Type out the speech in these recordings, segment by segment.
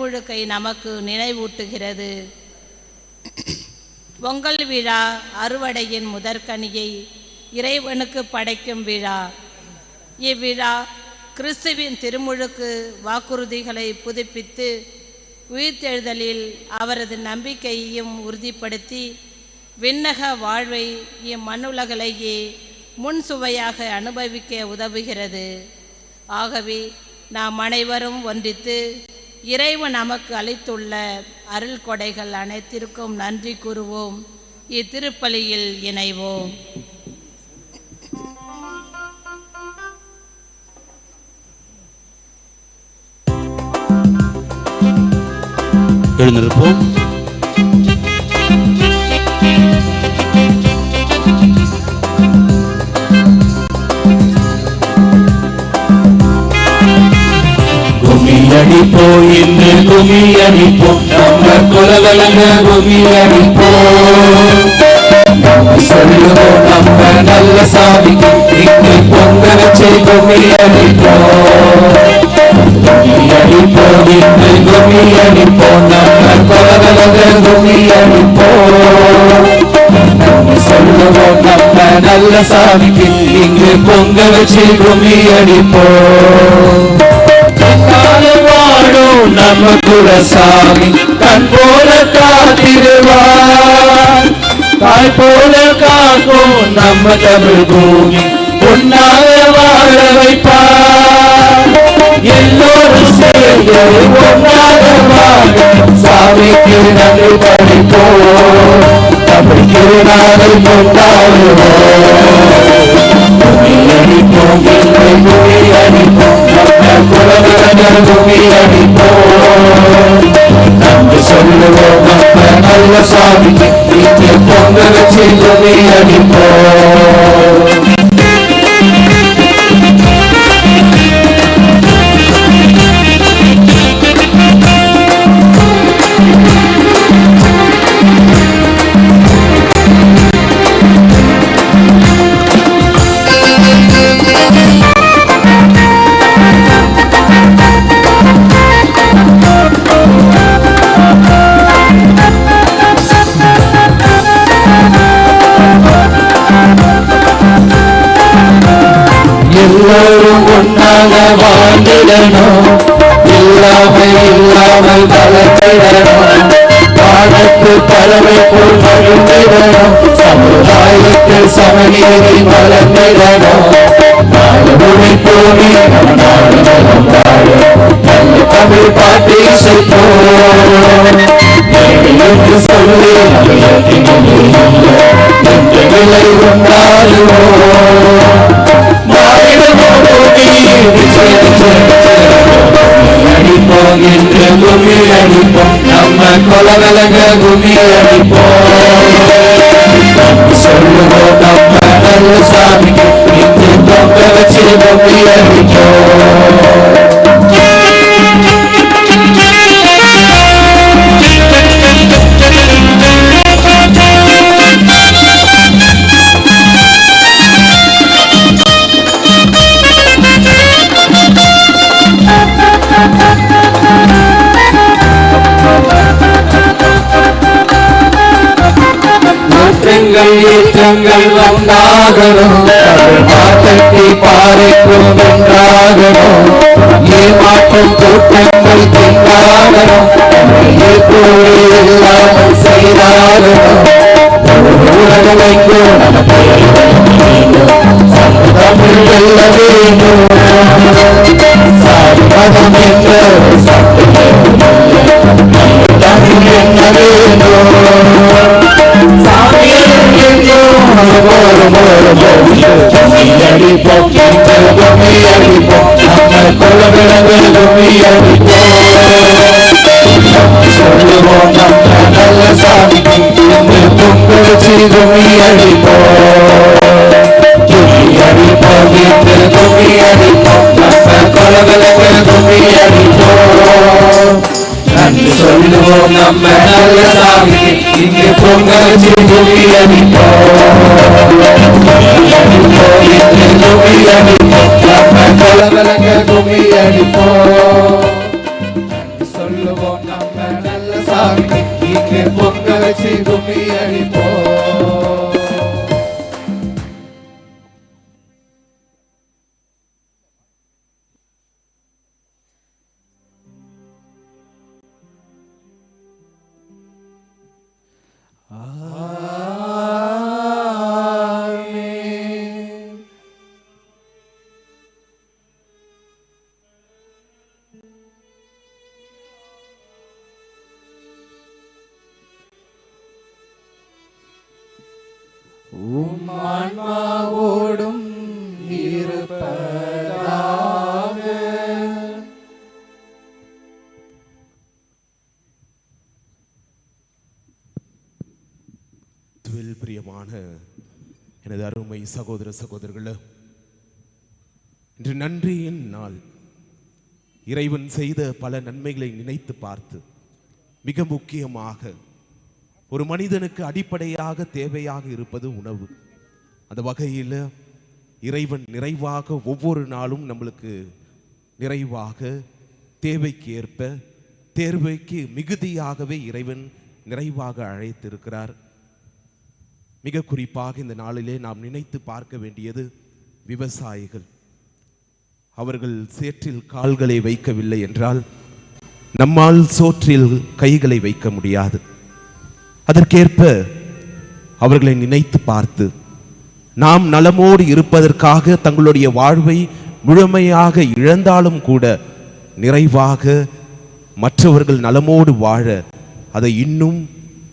திருமுழுக்கை நமக்கு நினைவூட்டுகிறது. பொங்கல் விழா அறுவடையின் முதற்கனியை இறைவனுக்கு படைக்கும் விழா. இவ்விழா கிறிஸ்துவின் திருமுழுக்கு வாக்குறுதிகளை புதுப்பித்து உயிர்த்தெழுதலில் அவரது நம்பிக்கையையும் உறுதிப்படுத்தி விண்ணக வாழ்வை இம்மண்ணுலகிலேயே முன் சுவையாக அனுபவிக்க உதவுகிறது. ஆகவே நாம் அனைவரும் ஒன்றித்து இறைவன் நமக்கு அளித்துள்ள அருள் கொடைகள் அனைத்திற்கும் நன்றி கூறுவோம். இத்திருப்பலியில் இணைவோம். எழுந்திருப்போம். குமியடிப்போ இன்று குமியடிப்போ நம்ம குலவலங்க குமியடிப்போ சொல்லுவோம் நம்ம நல்ல சாமிக்கு இங்கு பொங்க வச்சு குமியடிப்போ குமியடிப்போ இன்று குமியடிப்போ நம்ம குலவலங்க குமியடிப்போ சொல்லுவோம் நம்ம நல்ல சாமிக்கு இங்கு பொங்க வச்சு குமியடிப்போ வாழும் நம்ம குலசாமி கண் போல காத்திருவார் தாய் போல காக்கும் நம்ம தமிழ் பூமி பொன்னாக வாழ வைப்பார். எல்லோரும் சேர்ந்து ஒன்றாக வாழ சாமிக்கு நன்றி படைப்போம். தமிழ் திருநாளை கொண்டாடுவோம். குமியடிப்போம் இல்லை குமியடிப்போம் குலவலங்கள் குமியடிப்போம். நன்றி சொல்லுவோம் நம்ம நல்ல சாமிக்கு இங்கே பொங்க வச்சு குமியடிப்போம். எல்லோரும் ஒன்றாக வாழ்ந்திடணும். இல்லாமல் வளர்ந்திடணும். வானத்து பறவை போல் மகிழ்ந்திடணும். சமுதாயத்தில் சமநீதி வளர்ந்திடணும். நாடு மொழி போனி நாடு நலம் வாழ நல்ல தமிழ் பாட்டை இசைப்போம். என்று சொல்லி என்ற விலை கொண்டாடுவோம். அடிப்போம் என்று குமி அடிப்போம் நம்ம கொலவலங்க குமி அடிப்போம். சொல்லுவோம் நம்ம நல்ல சாமிக்கு இன்று பொங்க வச்சு குமி அடிப்போம். ஏற்றங்கள் வந்தாகணும். மாற்றத்தை பாறைக்கும் வென்றாகணும். ஏமாற்றம் கூட்டங்கள் திண்டாகணும். இல்லாமல் செய்தாகணும். உலகமெங்கும் நம்ம தமிழ் வெல்ல வேண்டும். சாதி மதம் என்ற தமிழ் என்ன வேண்டும். குமியடிப்போம் குமியடிப்போம் நம்ம கொலவலங்கள் குமியடிப்போம். சொல்லுவோம் நம்ம நல்ல சாமிக்கு இன்று பொங்க வச்சு குமியடிப்போம். குமியடிப்போம் இன்று குமியடிப்போம் நம்ம கொலவலங்கள் குமியடிப்போம். நன்றி சொல்லுவோம் நம்ம நல்ல சாமிக்கு இங்கே பொங்க வச்சு குமியடிப்போம். குமியடிப்போம் நம்ம கொலவலங்கள் குமியடிப்போம். சொல்லுவோம் சொல்லுவோம் நம்ம நல்ல சாமி இங்கே பொங்க வச்சு கும்மி அடிப்போம். ஆன்மாவோடும் இருப்பதாக. பிரியமான எனது அருமை சகோதர சகோதரர்களே, இன்று நன்றியின் நாள். இறைவன் செய்த பல நன்மைகளை நினைத்து பார்த்து, மிக முக்கியமாக ஒரு மனிதனுக்கு அடிப்படையாக தேவையாக இருப்பது உணவு. அந்த வகையில் இறைவன் நிறைவாக ஒவ்வொரு நாளும் நம்மளுக்கு நிறைவாக தேவைக்கு ஏற்ப தேர்வைக்கு மிகுதியாகவே இறைவன் நிறைவாக அழைத்திருக்கிறார். மிக குறிப்பாக இந்த நாளிலே நாம் நினைத்து பார்க்க வேண்டியது விவசாயிகள். அவர்கள் சேற்றில் கால்களை வைக்கவில்லை என்றால் நம்மால் சோற்றில் கைகளை வைக்க முடியாது. அதற்கேற்ப அவர்களை நினைத்து பார்த்து, நாம் நலமோடு இருப்பதற்காக தங்களுடைய வாழ்வை முழுமையாக இழந்தாலும் கூட நிறைவாக மற்றவர்கள் நலமோடு வாழ அதை இன்னும்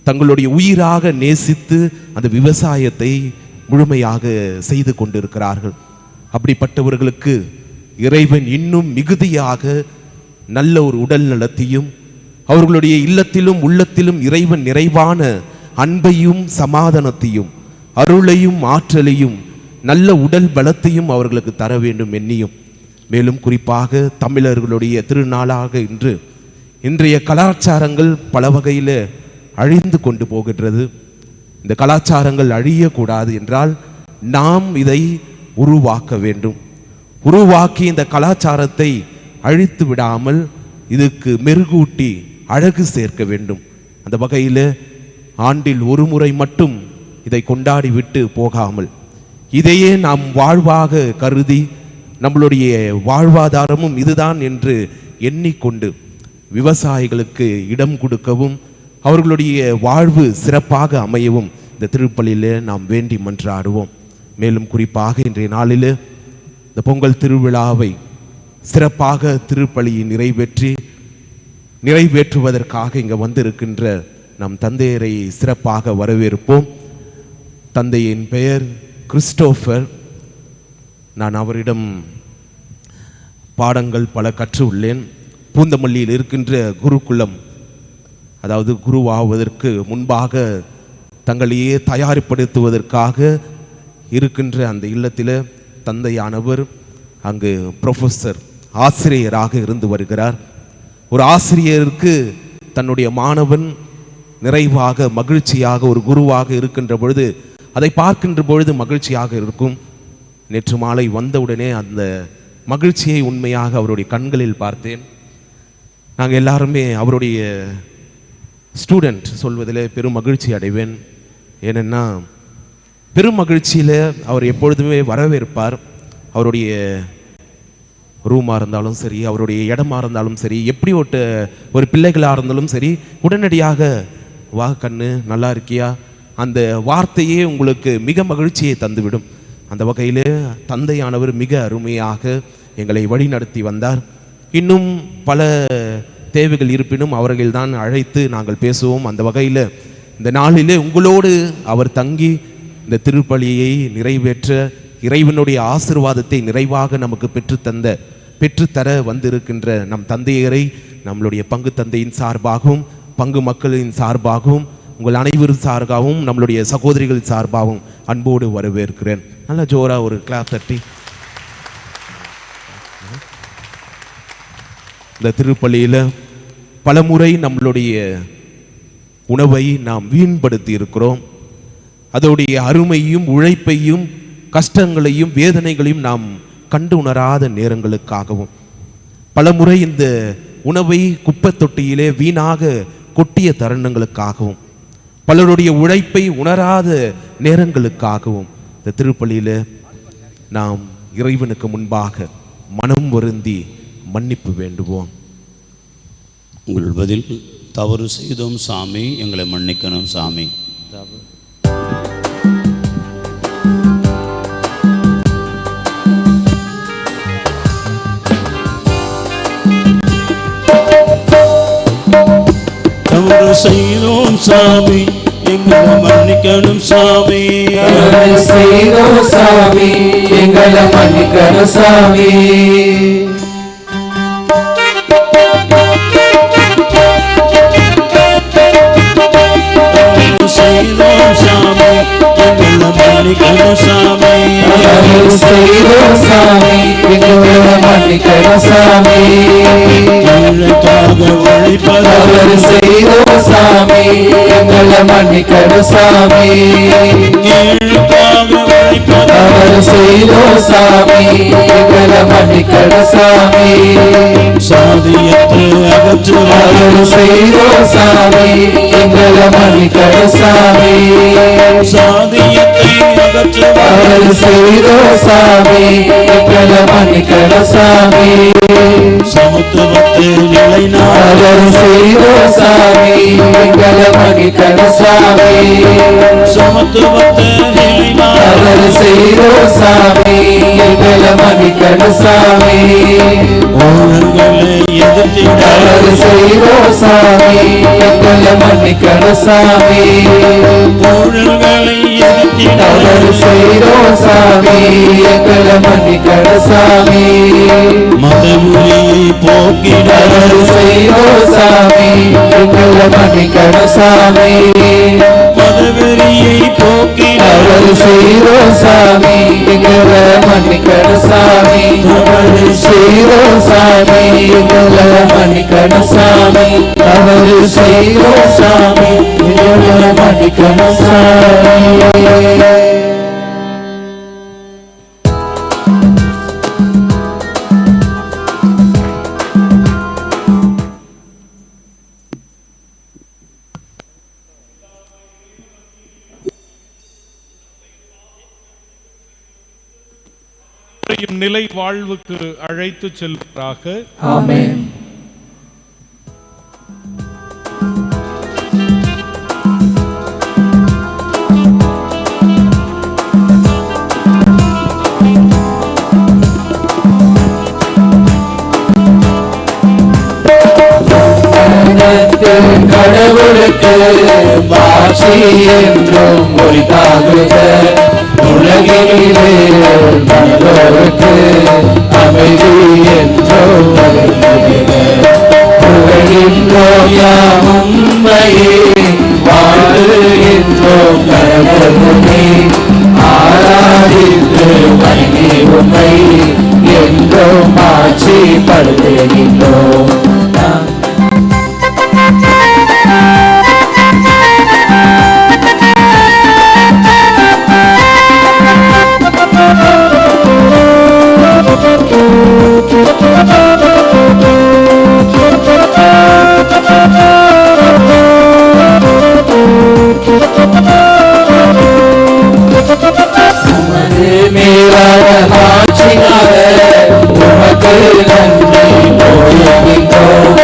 தங்களுடைய உயிராக நேசித்து அந்த விவசாயத்தை முழுமையாக செய்து கொண்டிருக்கிறார்கள். அப்படிப்பட்டவர்களுக்கு இறைவன் இன்னும் மிகுதியாக நல்ல ஒரு உடல் நலத்தையும், அவர்களுடைய இல்லத்திலும் உள்ளத்திலும் இறைவன் நிறைவான அன்பையும் சமாதானத்தையும் அருளையும் ஆற்றலையும் நல்ல உடல் பலத்தையும் அவர்களுக்கு தர வேண்டும் எண்ணியும், மேலும் குறிப்பாக தமிழர்களுடைய திருநாளாக இன்றைய கலாச்சாரங்கள் பல வகையில் அழிந்து கொண்டு போகின்றது. இந்த கலாச்சாரங்கள் அழியக்கூடாது என்றால் நாம் இதை உருவாக்க வேண்டும். உருவாக்கி இந்த கலாச்சாரத்தை அழித்து விடாமல் இதுக்கு மெருகூட்டி அழகு சேர்க்க வேண்டும். அந்த வகையில் ஆண்டில் ஒரு முறை மட்டும் இதை கொண்டாடி விட்டு போகாமல் இதையே நாம் வாழ்வாக கருதி நம்மளுடைய வாழ்வாதாரமும் இதுதான் என்று எண்ணிக்கொண்டு விவசாயிகளுக்கு இடம் கொடுக்கவும் அவர்களுடைய வாழ்வு சிறப்பாக அமையவும் இந்த திருப்பலியில் நாம் வேண்டி மன்றாடுவோம். மேலும் குறிப்பாக இன்றைய நாளில் இந்த பொங்கல் திருவிழாவை சிறப்பாக திருப்பலியை நிறைவேற்றுவதற்காக இங்கே வந்திருக்கின்ற நம் தந்தையரை சிறப்பாக வரவேற்போம். தந்தையின் பெயர் கிறிஸ்டோபர். நான் அவரிடம் பாடங்கள் பல கற்று உள்ளேன். பூந்தமல்லியில் இருக்கின்ற குருகுலம், அதாவது குருவாவதற்கு முன்பாக தங்களையே தயார்படுத்துவதற்காக இருக்கின்ற அந்த இல்லத்தில் தந்தையானவர் அங்கு ப்ரொஃபஸர் ஆசிரியராக இருந்து வருகிறார். ஒரு ஆசிரியருக்கு தன்னுடைய மாணவன் நிறைவாக மகிழ்ச்சியாக ஒரு குருவாக இருக்கின்ற பொழுது அதை பார்க்கின்ற பொழுது மகிழ்ச்சியாக இருக்கும். நேற்று மாலை வந்தவுடனே அந்த மகிழ்ச்சியை உண்மையாக அவருடைய கண்களில் பார்த்தேன். நாங்கள் எல்லாருமே அவருடைய ஸ்டூடெண்ட் சொல்வதில் பெரும் மகிழ்ச்சி அடைவேன். ஏனென்னா பெரும் மகிழ்ச்சியில் அவர் எப்பொழுதுமே வரவேற்பார். அவருடைய ரூமாக இருந்தாலும் சரி, அவருடைய இடமா இருந்தாலும் சரி, எப்படி ஒரு பிள்ளைகளாக இருந்தாலும் சரி, உடனடியாக வா கண்ணு நல்லா இருக்கியா, அந்த வார்த்தையே உங்களுக்கு மிக மகிழ்ச்சியை தந்துவிடும். அந்த வகையில் தந்தையானவர் மிக அருமையாக எங்களை வழிநடத்தி வந்தார். இன்னும் பல தேவைகள் இருப்பினும் அவர்கள்தான் அழைத்து நாங்கள் பேசுவோம். அந்த வகையில் இந்த நாளிலே உங்களோடு அவர் தங்கி இந்த திருப்பலியை நிறைவேற்ற இறைவனுடைய ஆசீர்வாதத்தை நிறைவாக நமக்கு பெற்றுத்தர வந்திருக்கின்ற நம் தந்தையரை நம்மளுடைய பங்கு தந்தையின் சார்பாகவும் பங்கு மக்களின் சார்பாகவும் உங்கள் அனைவரும் சார்பாகவும் நம்மளுடைய சகோதரிகள் சார்பாகவும் அன்போடு வரவேற்கிறேன். நல்லா ஜோரா ஒரு கிளாப் தட்டி. இந்த திருப்பலியில் பலமுறை நம்மளுடைய உணவை நாம் வீண்படுத்தி இருக்கிறோம். அதோடைய அருமையும் உழைப்பையும் கஷ்டங்களையும் வேதனைகளையும் நாம் கண்டு உணராத நேரங்களுக்காகவும் பலமுறை இந்த உணவை குப்பைத் தொட்டியிலே வீணாக கொட்டிய தருணங்களுக்காகவும் பலருடைய உழைப்பை உணராத நேரங்களுக்காகவும் இந்த திருப்பலியில் நாம் இறைவனுக்கு முன்பாக மனம் வருந்தி மன்னிப்பு வேண்டுவோம். உங்கள் பதில்: தவறு செய்தோம் சாமி, எங்களை மன்னிக்கணும் சாமி. தவறு செய்தோம் சாமி, எங்களை மன்னிக்கணும் சாமி. தவறு செய்தோம் சாமி, எங்களை மன்னிக்கணும் சாமி. செய்தோம் சாமி, எங்களை மன்னிக்கணும் சாமி. தவறு செய்தோம் சாமி, எங்களை மன்னிக்கணும் சாமி. ஏழைக்காக உழைப்பது தவறு செய்தோம் சாமி, எங்களை மன்னிக்கணும் சாமி. ஏழைக்காக உழைப்பது தவறு செய்தோம் சாமி, எங்களை மன்னிக்கணும் சாமி. சாதியத்தை அகற்றுவது தவறு செய்தோம் சாமி, எங்களை மன்னிக்கணும் சாமி. சாதியத்தை அகற்றுவது தவறு செய்தோம் சாமி, எங்களை மன்னிக்கணும் சாமி. சமத்துவத்தை நிலைநாட தவறு செய்தோம் சாமி, எங்களை மன்னிக்கணும் சாமி. சமத்துவத்தை நிலைநாட தவறு செய்தோம் சாமி, எங்களை மன்னிக்கணும் சாமி. ஊழல்களை எதிர்த்திட தவறு செய்தோம் சாமி, எங்களை மன்னிக்கணும் சாமி. ஊழல்களை எதிர்த்திட தவறு செய்தோம் சாமி, எங்களை மன்னிக்கணும் சாமி. மதமுறையை போக்கிட தவறு செய்தோம் சாமி, எங்களை மன்னிக்கணும் சாமி. மதவெறியை போக்கிட தவறு செய்தோம் சாமி, எங்களை மன்னிக்கணும் சாமி. தவறு செய்தோம் சாமி, எங்களை மன்னிக்கணும் சாமி. தவறு செய்தோம் சாமி, எங்களை மன்னிக்கணும் சாமி. நிலை வாழ்வுக்கு அழைத்து செல்வராக. ஆமென். கடவுளுக்கு மாட்சி என்றும் உரித்தாகுக. உலகிலே மனிதருக்கு அமைதி என்றும் புகழ்கின்றோம் யாம் உம்மையே. வாழ்கின்றோம் கடவுளே, ஆராதித்து வணங்கி உம்மை என்றும் ஆட்சி படுத்துகின்றோம். மேலான ஆட்சியாக உமக்கு நன்றி போகின்றோம்.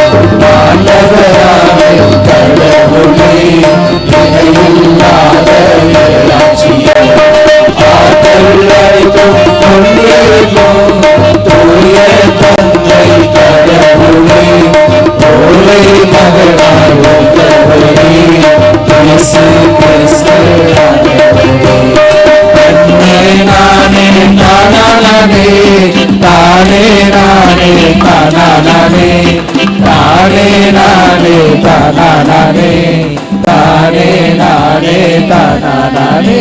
ஆண்டவராக கடவுளே, இணையில்லாத ஆட்சியை ஆற்றல் அளிக்கும் கொண்டிருக்கும் தூய தந்தை கடவுளே, ஓலை மகனாய் வந்தவரே, இயேசு கிறிஸ்து ஆண்டவரே. நானே நானே தானே நானே தானே தானே நானே தானே தானே நானே தானே.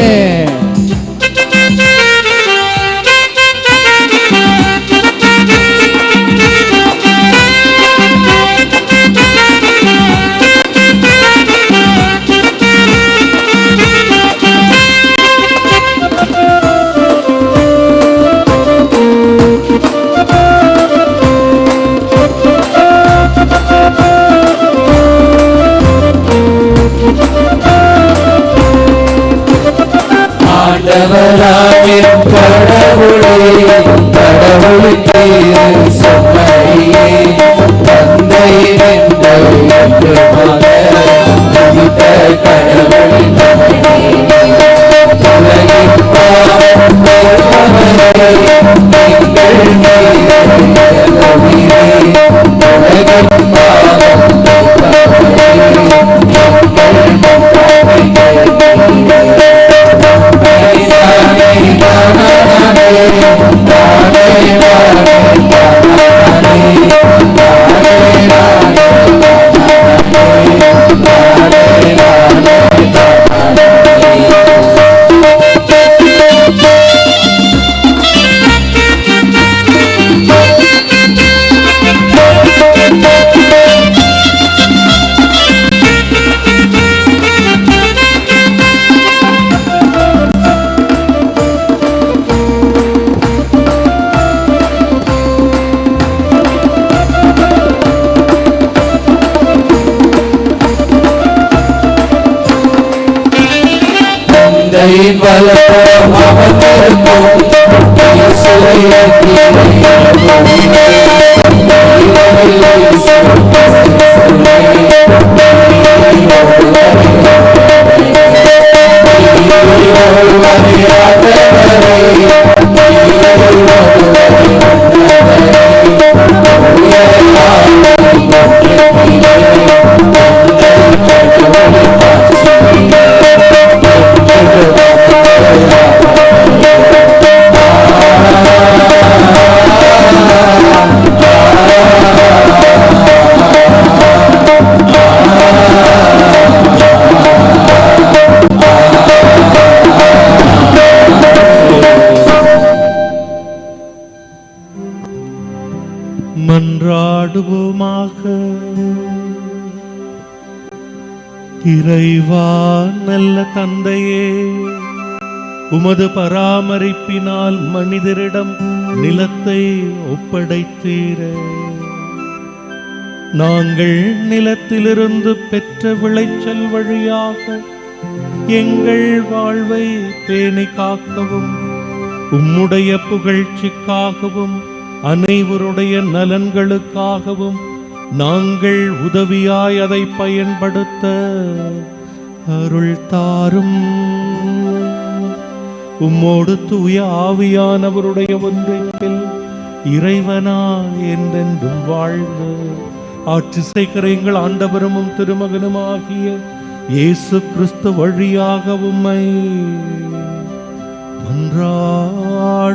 ஆண்டவராகிய கடவுளே கடவுளுக்கு செம்மறியே தந்தையின் என்று மகிழ்ந்த கடவுளின் உலகின் பாவம் தீர்ப்பவரே உலகின் பாவம் தந்தையின் வலப்புறம் அமர்ந்திருக்கும் மன்றாடுவோமாக. இறைவா நல்ல தந்தையே, உமது பராமரிப்பினால் மனிதரிடம் நிலத்தை ஒப்படைத்தீரே. நாங்கள் நிலத்திலிருந்து பெற்ற விளைச்சல் வழியாக எங்கள் வாழ்வை பேணி காக்கவும் உம்முடைய புகழ்ச்சிக்காகவும் அனைவருடைய நலன்களுக்காகவும் நாங்கள் உதவியாய் அதை பயன்படுத்த அருள் தாரும். உம்மோடு தூய ஆவியானவருடைய ஒன்றிப்பில் இறைவனா என்றென்றும் வாழ்ந்து ஆட்சி செய்கிற எங்கள் ஆண்டவரும் திருமகனுமாகிய இயேசு கிறிஸ்து வழியாக உம்மை மன்றாடுகிறோம்.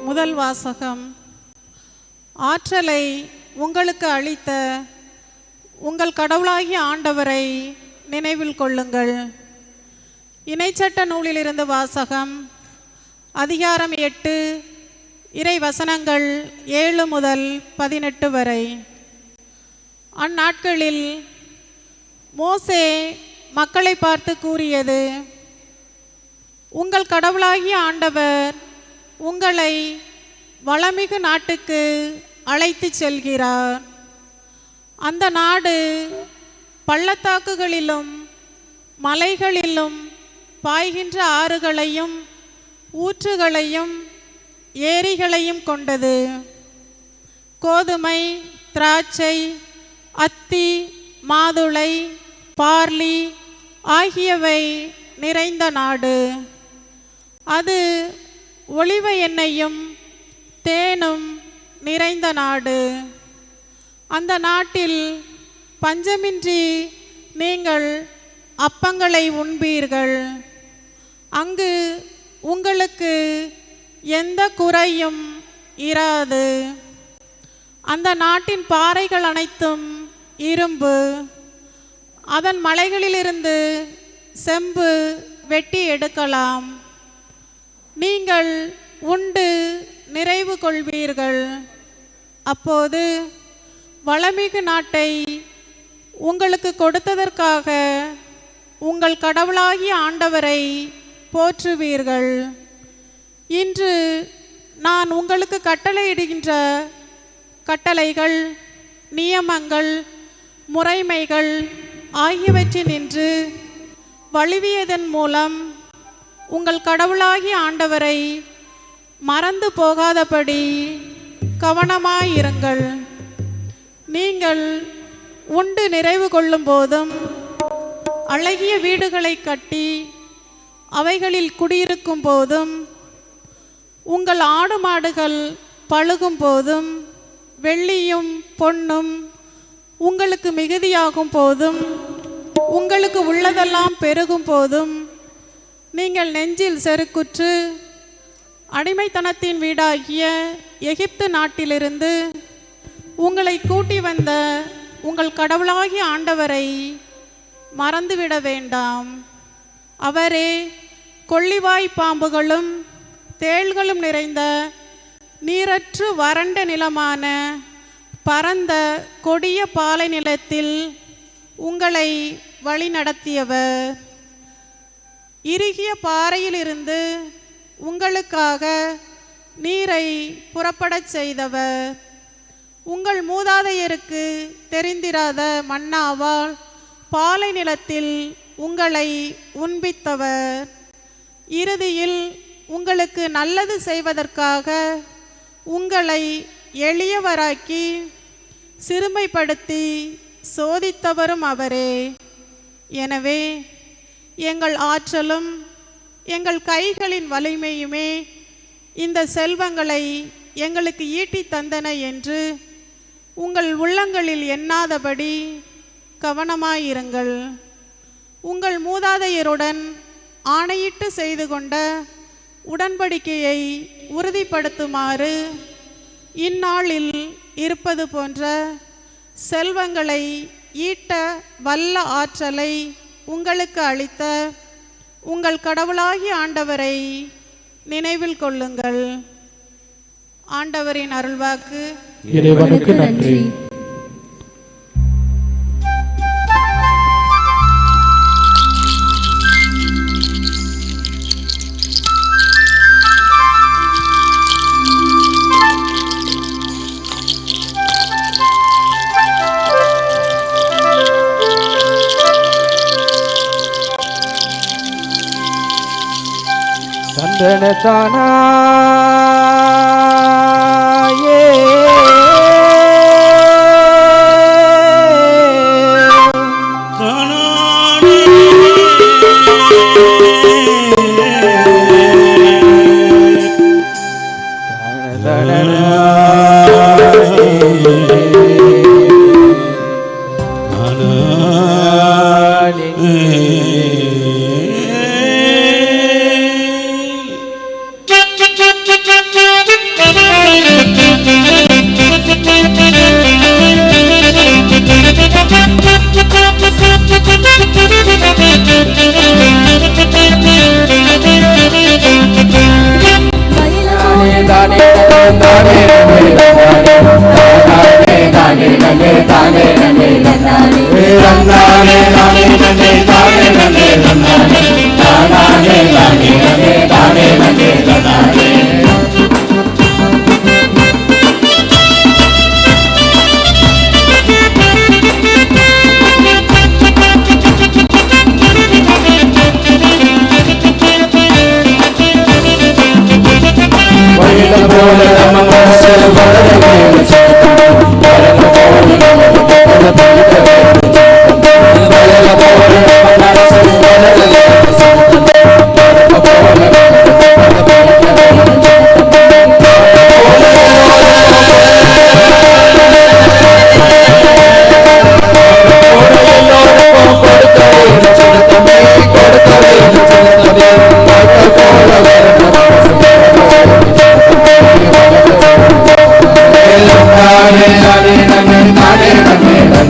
முதல் வாசகம். ஆற்றலை உங்களுக்கு அளித்த உங்கள் கடவுளாகிய ஆண்டவரை நினைவில் கொள்ளுங்கள். இணைச்சட்ட நூலிலிருந்து வாசகம். அதிகாரம் 8 இறை வசனங்கள் 7 முதல் 18 வரை. அந்நாட்களில் மோசே மக்களை பார்த்து கூறியது: உங்கள் கடவுளாகிய ஆண்டவர் உங்களை வளமிகு நாட்டுக்கு அழைத்து செல்கிறார். அந்த நாடு பள்ளத்தாக்குகளிலும் மலைகளிலும் பாய்கின்ற ஆறுகளையும் ஊற்றுகளையும் ஏரிகளையும் கொண்டது. கோதுமை, திராட்சை, அத்தி, மாதுளை, பார்லி ஆகியவை நிறைந்த நாடு. அது ஒலிவ எண்ணெயும் தேனும் நிறைந்த நாடு. அந்த நாட்டில் பஞ்சமின்றி நீங்கள் அப்பங்களை உண்பீர்கள். அங்கு உங்களுக்கு எந்த குறையும் இராது. அந்த நாட்டின் பாறைகள் அனைத்தும் இரும்பு. அதன் மலைகளிலிருந்து செம்பு வெட்டி எடுக்கலாம். நீங்கள் உண்டு நிறைவு கொள்வீர்கள். அப்போது வளமிகு நாட்டை உங்களுக்கு கொடுத்ததற்காக உங்கள் கடவுளாகிய ஆண்டவரை போற்றுவீர்கள். இன்று நான் உங்களுக்கு கட்டளையிடுகின்ற கட்டளைகள், நியமங்கள், முறைமைகள் ஆகியவற்றினின்று வழுவியதன் மூலம் உங்கள் கடவுளாகிய ஆண்டவரை மறந்து போகாதபடி கவனமாயிருங்கள். நீங்கள் உண்டு நிறைவு கொள்ளும் போதும், அழகிய வீடுகளை கட்டி அவைகளில் குடியிருக்கும் போதும், உங்கள் ஆடு மாடுகள் பழுகும் போதும், வெள்ளியும் பொன்னும் உங்களுக்கு மிகுதியாகும் போதும், உங்களுக்கு உள்ளதெல்லாம் பெருகும் போதும், நீங்கள் நெஞ்சில் செருக்குற்று அடிமைத்தனத்தின் வீடாகிய எகிப்து நாட்டிலிருந்து உங்களை கூட்டி வந்த உங்கள் கடவுளாகிய ஆண்டவரை மறந்துவிட வேண்டாம். அவரே கொள்ளிவாய் பாம்புகளும் தேள்களும் நிறைந்த நீரற்று வறண்ட நிலமான பரந்த கொடிய பாலை நிலத்தில் உங்களை வழிநடத்தியவர். இறுகிய பாறையிலிருந்து உங்களுக்காக நீரை புறப்படச் செய்தவர். உங்கள் மூதாதையருக்கு தெரிந்திராத மன்னாவால் பாலை நிலத்தில் உங்களை உண்பித்தவர். இறுதியில் உங்களுக்கு நல்லது செய்வதற்காக உங்களை எளியவராக்கி சிறுமைப்படுத்தி சோதித்தவரும் அவரே. எனவே எங்கள் ஆற்றலும் எங்கள் கைகளின் வலிமையுமே இந்த செல்வங்களை எங்களுக்கு ஈட்டி தந்தன என்று உங்கள் உள்ளங்களில் எண்ணாதபடி கவனமாயிருங்கள். உங்கள் மூதாதையருடன் ஆணையிட்டு செய்து கொண்ட உடன்படிக்கையை உறுதிப்படுத்துமாறு இந்நாளில் இருப்பது போன்ற செல்வங்களை ஈட்ட வல்ல ஆற்றலை உங்களுக்கு அளித்த உங்கள் கடவுளாகிய ஆண்டவரை நினைவில் கொள்ளுங்கள். ஆண்டவரின் அருள்வாக்கு. இறைவனுக்கு நன்றி. தந்தனத்தானா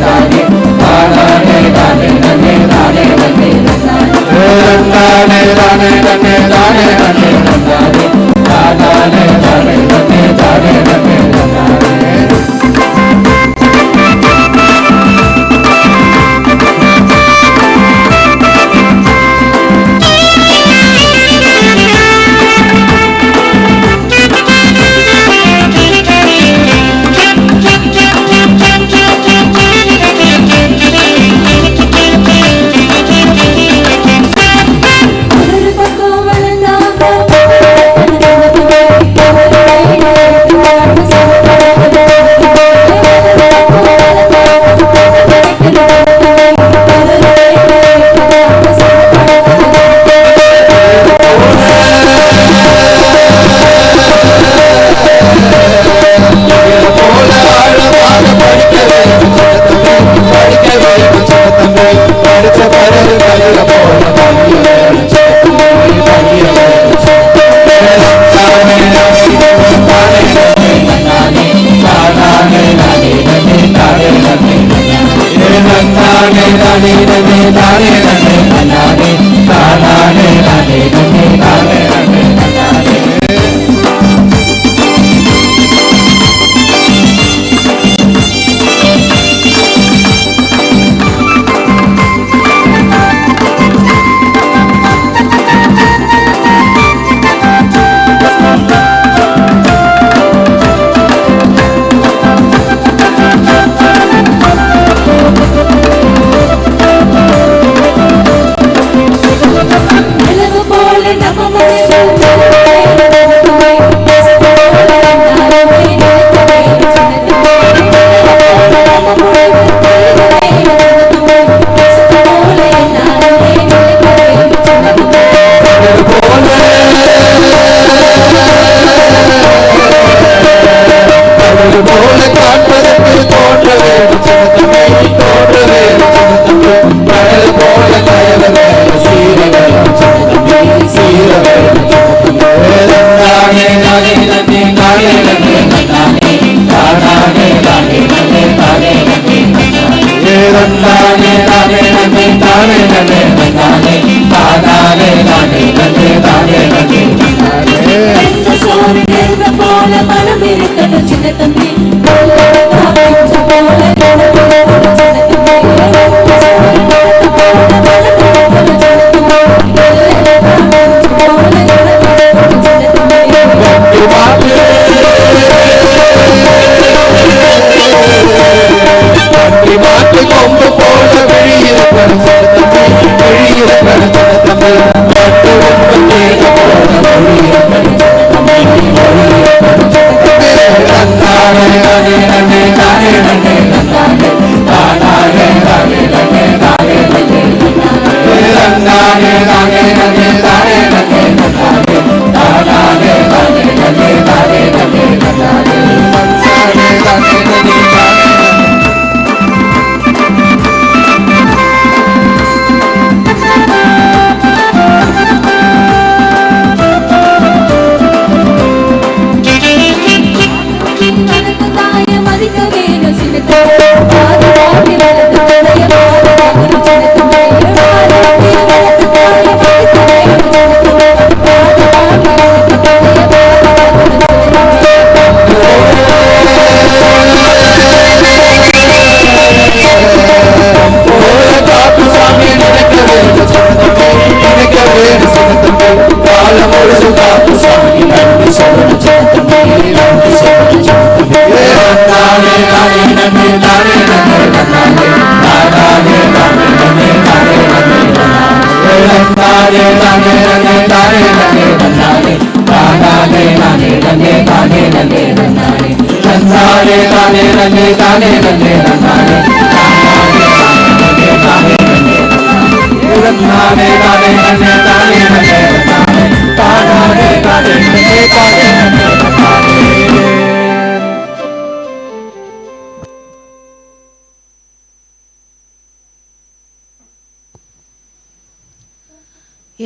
தானே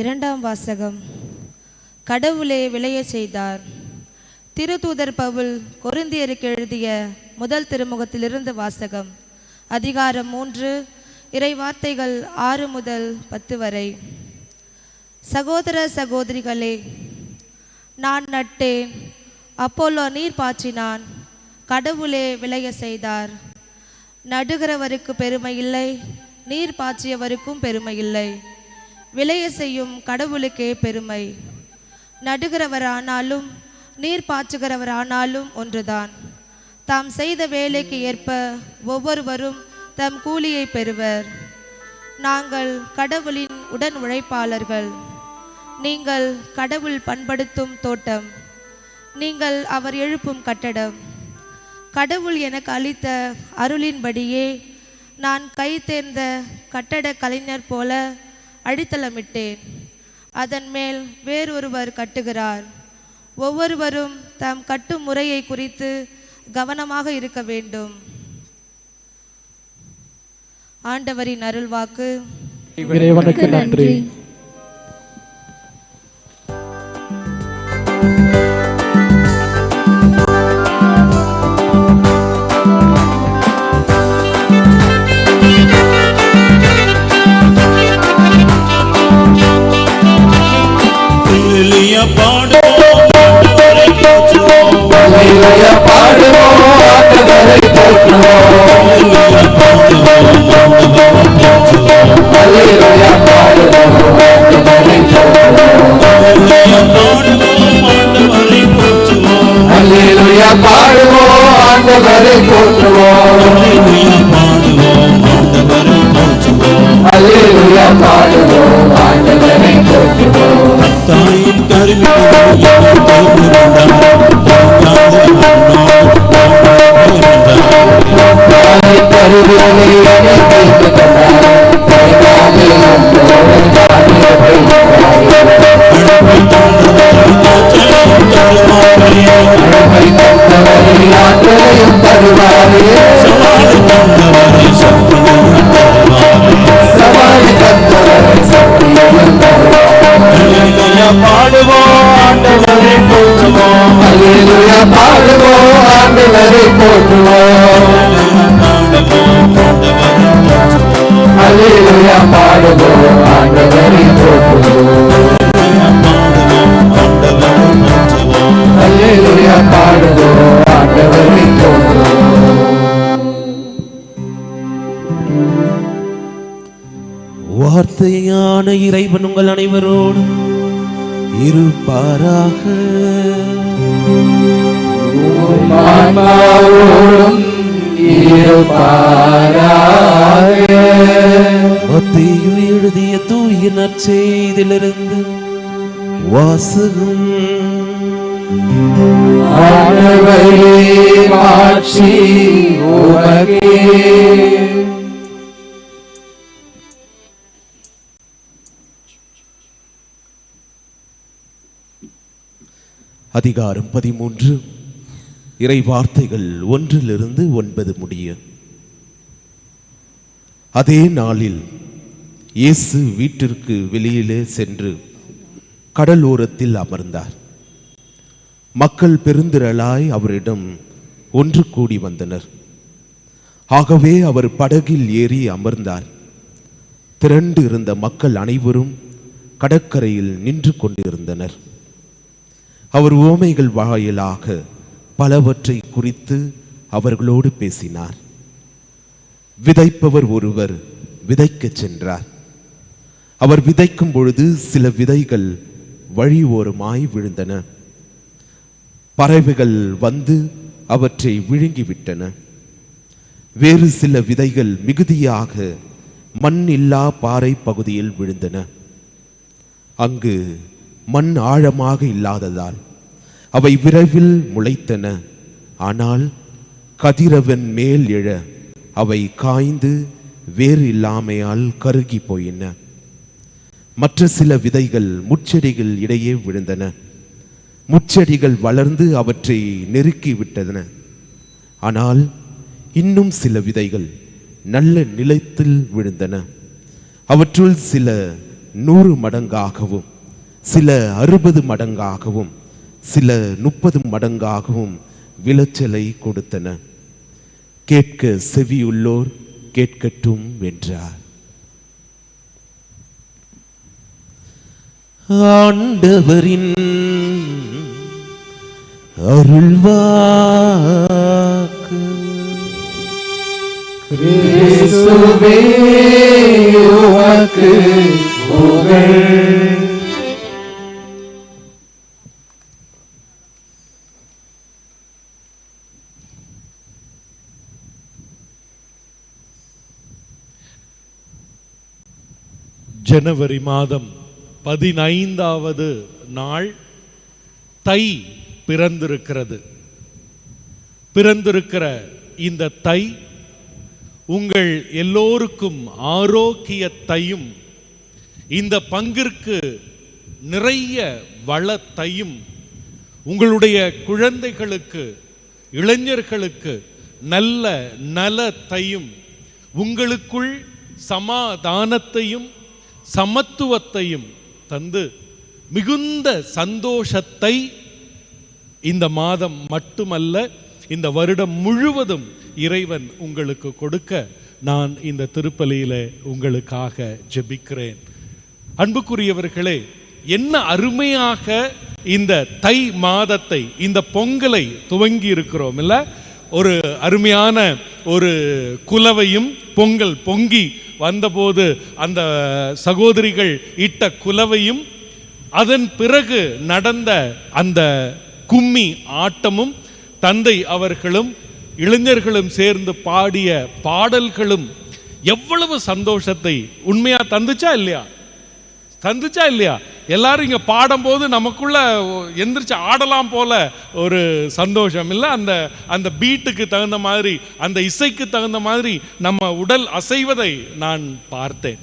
இரண்டாம் வாசகம். கடவுளே விளைய செய்தார். திருத்தூதர் பவுல் கொரிந்தியருக்கு எழுதிய முதல் திருமுகத்திலிருந்து வாசகம். அதிகாரம் 3, இறை வார்த்தைகள் 6 முதல் 10 வரை. சகோதர சகோதரிகளே, நான் நட்டேன், அப்போலோ நீர் பாய்ச்சினான், கடவுளே விளைய செய்தார். நடுகிறவருக்கு பெருமை இல்லை, நீர் பாய்ச்சியவருக்கும் பெருமை இல்லை. விளைய செய்யும் கடவுளுக்கே பெருமை. நடுகிறவரானாலும் நீர் பாய்ச்சுகிறவரானாலும் ஒன்றுதான். தாம் செய்த வேலைக்கு ஏற்ப ஒவ்வொருவரும் தம் கூலியை பெறுவர். நாங்கள் கடவுளின் உடன் உழைப்பாளர்கள். நீங்கள் கடவுள் பண்படுத்தும் தோட்டம், நீங்கள் அவர் எழுப்பும் கட்டடம். கடவுள் எனக்கு அளித்த அருளின்படியே நான் கை தேர்ந்த கட்டட கலைஞர் போல அடித்தளமிட்டேன். அதன் மேல் வேறொருவர் கட்டுகிறார். ஒவ்வொருவரும் தாம் கட்டும் முறையை குறித்து கவனமாக இருக்க வேண்டும். ஆண்டவரின் அருள்வாக்கு. இறைவனுக்கு நன்றி. பாடுவோம் ஆண்டவரை போற்றுவோம். அல்லேலூயா பாடுவோம் ஆண்டவரை போற்றுவோம் அல்லேலூயா பாடுவோம் ஆண்டவரை போற்றுவோம் அல்லேலூயா பாடுவோம் ஆண்டவரை போற்றுவோம். வார்த்தையான இறைவன் உங்கள் அனைவரோடும் இருப்பாராக. ஆன்மாவோடும் இருப்பாராக. மத்தேயு எழுதிய தூய நற்செய்தியிலிருந்து வாசகம். ஆண்டவரே மாட்சி உமக்கே. அதிகாரம் 13 இறை வார்த்தைகள் 1-9 முடிய. அதே நாளில் இயேசு வீட்டிற்கு வெளியிலே சென்று கடலோரத்தில் அமர்ந்தார். மக்கள் பெருந்திரளாய் அவரிடம் ஒன்று கூடி வந்தனர். ஆகவே அவர் படகில் ஏறி அமர்ந்தார். திரண்டு இருந்த மக்கள் அனைவரும் கடற்கரையில் நின்று கொண்டிருந்தனர். அவர் உவமைகள் வாயிலாக பலவற்றை குறித்து அவர்களோடு பேசினார். விதைப்பவர் ஒருவர் விதைக்கச் சென்றார். அவர் விதைக்கும் பொழுது சில விதைகள் வழி ஓரமாய் விழுந்தன. பறவைகள் வந்து அவற்றை விழுங்கிவிட்டன. வேறு சில விதைகள் மிகுதியாக மண் இல்லா பாறை பகுதியில் விழுந்தன. அங்கு மண் ஆழமாக இல்லாததால் அவை விரைவில் முளைத்தன. ஆனால் கதிரவன் மேல் எழ அவை காய்ந்து வேறு இல்லாமையால் கருகி போயின. மற்ற சில விதைகள் முட்செடிகள் இடையே விழுந்தன. முட்செடிகள் வளர்ந்து அவற்றை நெருக்கி விட்டன. ஆனால் இன்னும் சில விதைகள் நல்ல நிலத்தில் விழுந்தன. அவற்றுள் சில 100 மடங்காகவும் சில 60 மடங்காகவும் சில 30 மடங்காகவும் விளைச்சலை கொடுத்தன. கேட்க செவியுள்ளோர் கேட்கட்டும் என்றார். ஆண்டவரின் அருள்வாக்கு. கிறிஸ்துவே உமக்கு புகழ். ஜனவரி மாதம் 15வது நாள் தை பிறந்திருக்கிறது. பிறந்திருக்கிற இந்த தை உங்கள் எல்லோருக்கும் ஆரோக்கியத்தையும் இந்த பங்கிற்கு நிறைய வளத்தையும் உங்களுடைய குழந்தைகளுக்கு இளைஞர்களுக்கு நல்ல நலத்தையும் உங்களுக்குள் சமாதானத்தையும் சமத்துவத்தையும் தந்து மிகுந்த சந்தோஷத்தை இந்த மாதம் மட்டுமல்ல இந்த வருடம் முழுவதும் இறைவன் உங்களுக்கு கொடுக்க நான் இந்த திருப்பலியிலே உங்களுக்காக ஜெபிக்கிறேன். அன்புக்குரியவர்களே, என்ன அருமையாக இந்த தை மாதத்தை இந்த பொங்கலை துவங்கி இருக்கிறோம் இல்ல? ஒரு அருமையான ஒரு குலவையும் பொங்கல் பொங்கி வந்தபோது அந்த சகோதரிகள் இட்ட குலவையும் அதன் பிறகு நடந்த அந்த கும்மி ஆட்டமும் தந்தை அவர்களும் இளைஞர்களும் சேர்ந்து பாடிய பாடல்களும் எவ்வளவு சந்தோஷத்தை உண்மையா தந்துச்சா இல்லையா? எல்லாரும் இங்க பாடும்போது நமக்குள்ள எந்திரிச்சு ஆடலாம் போல ஒரு சந்தோஷம் இல்லை? அந்த பீட்டுக்கு தகுந்த மாதிரி அந்த இசைக்கு தகுந்த மாதிரி நம்ம உடல் அசைவதை நான் பார்த்தேன்.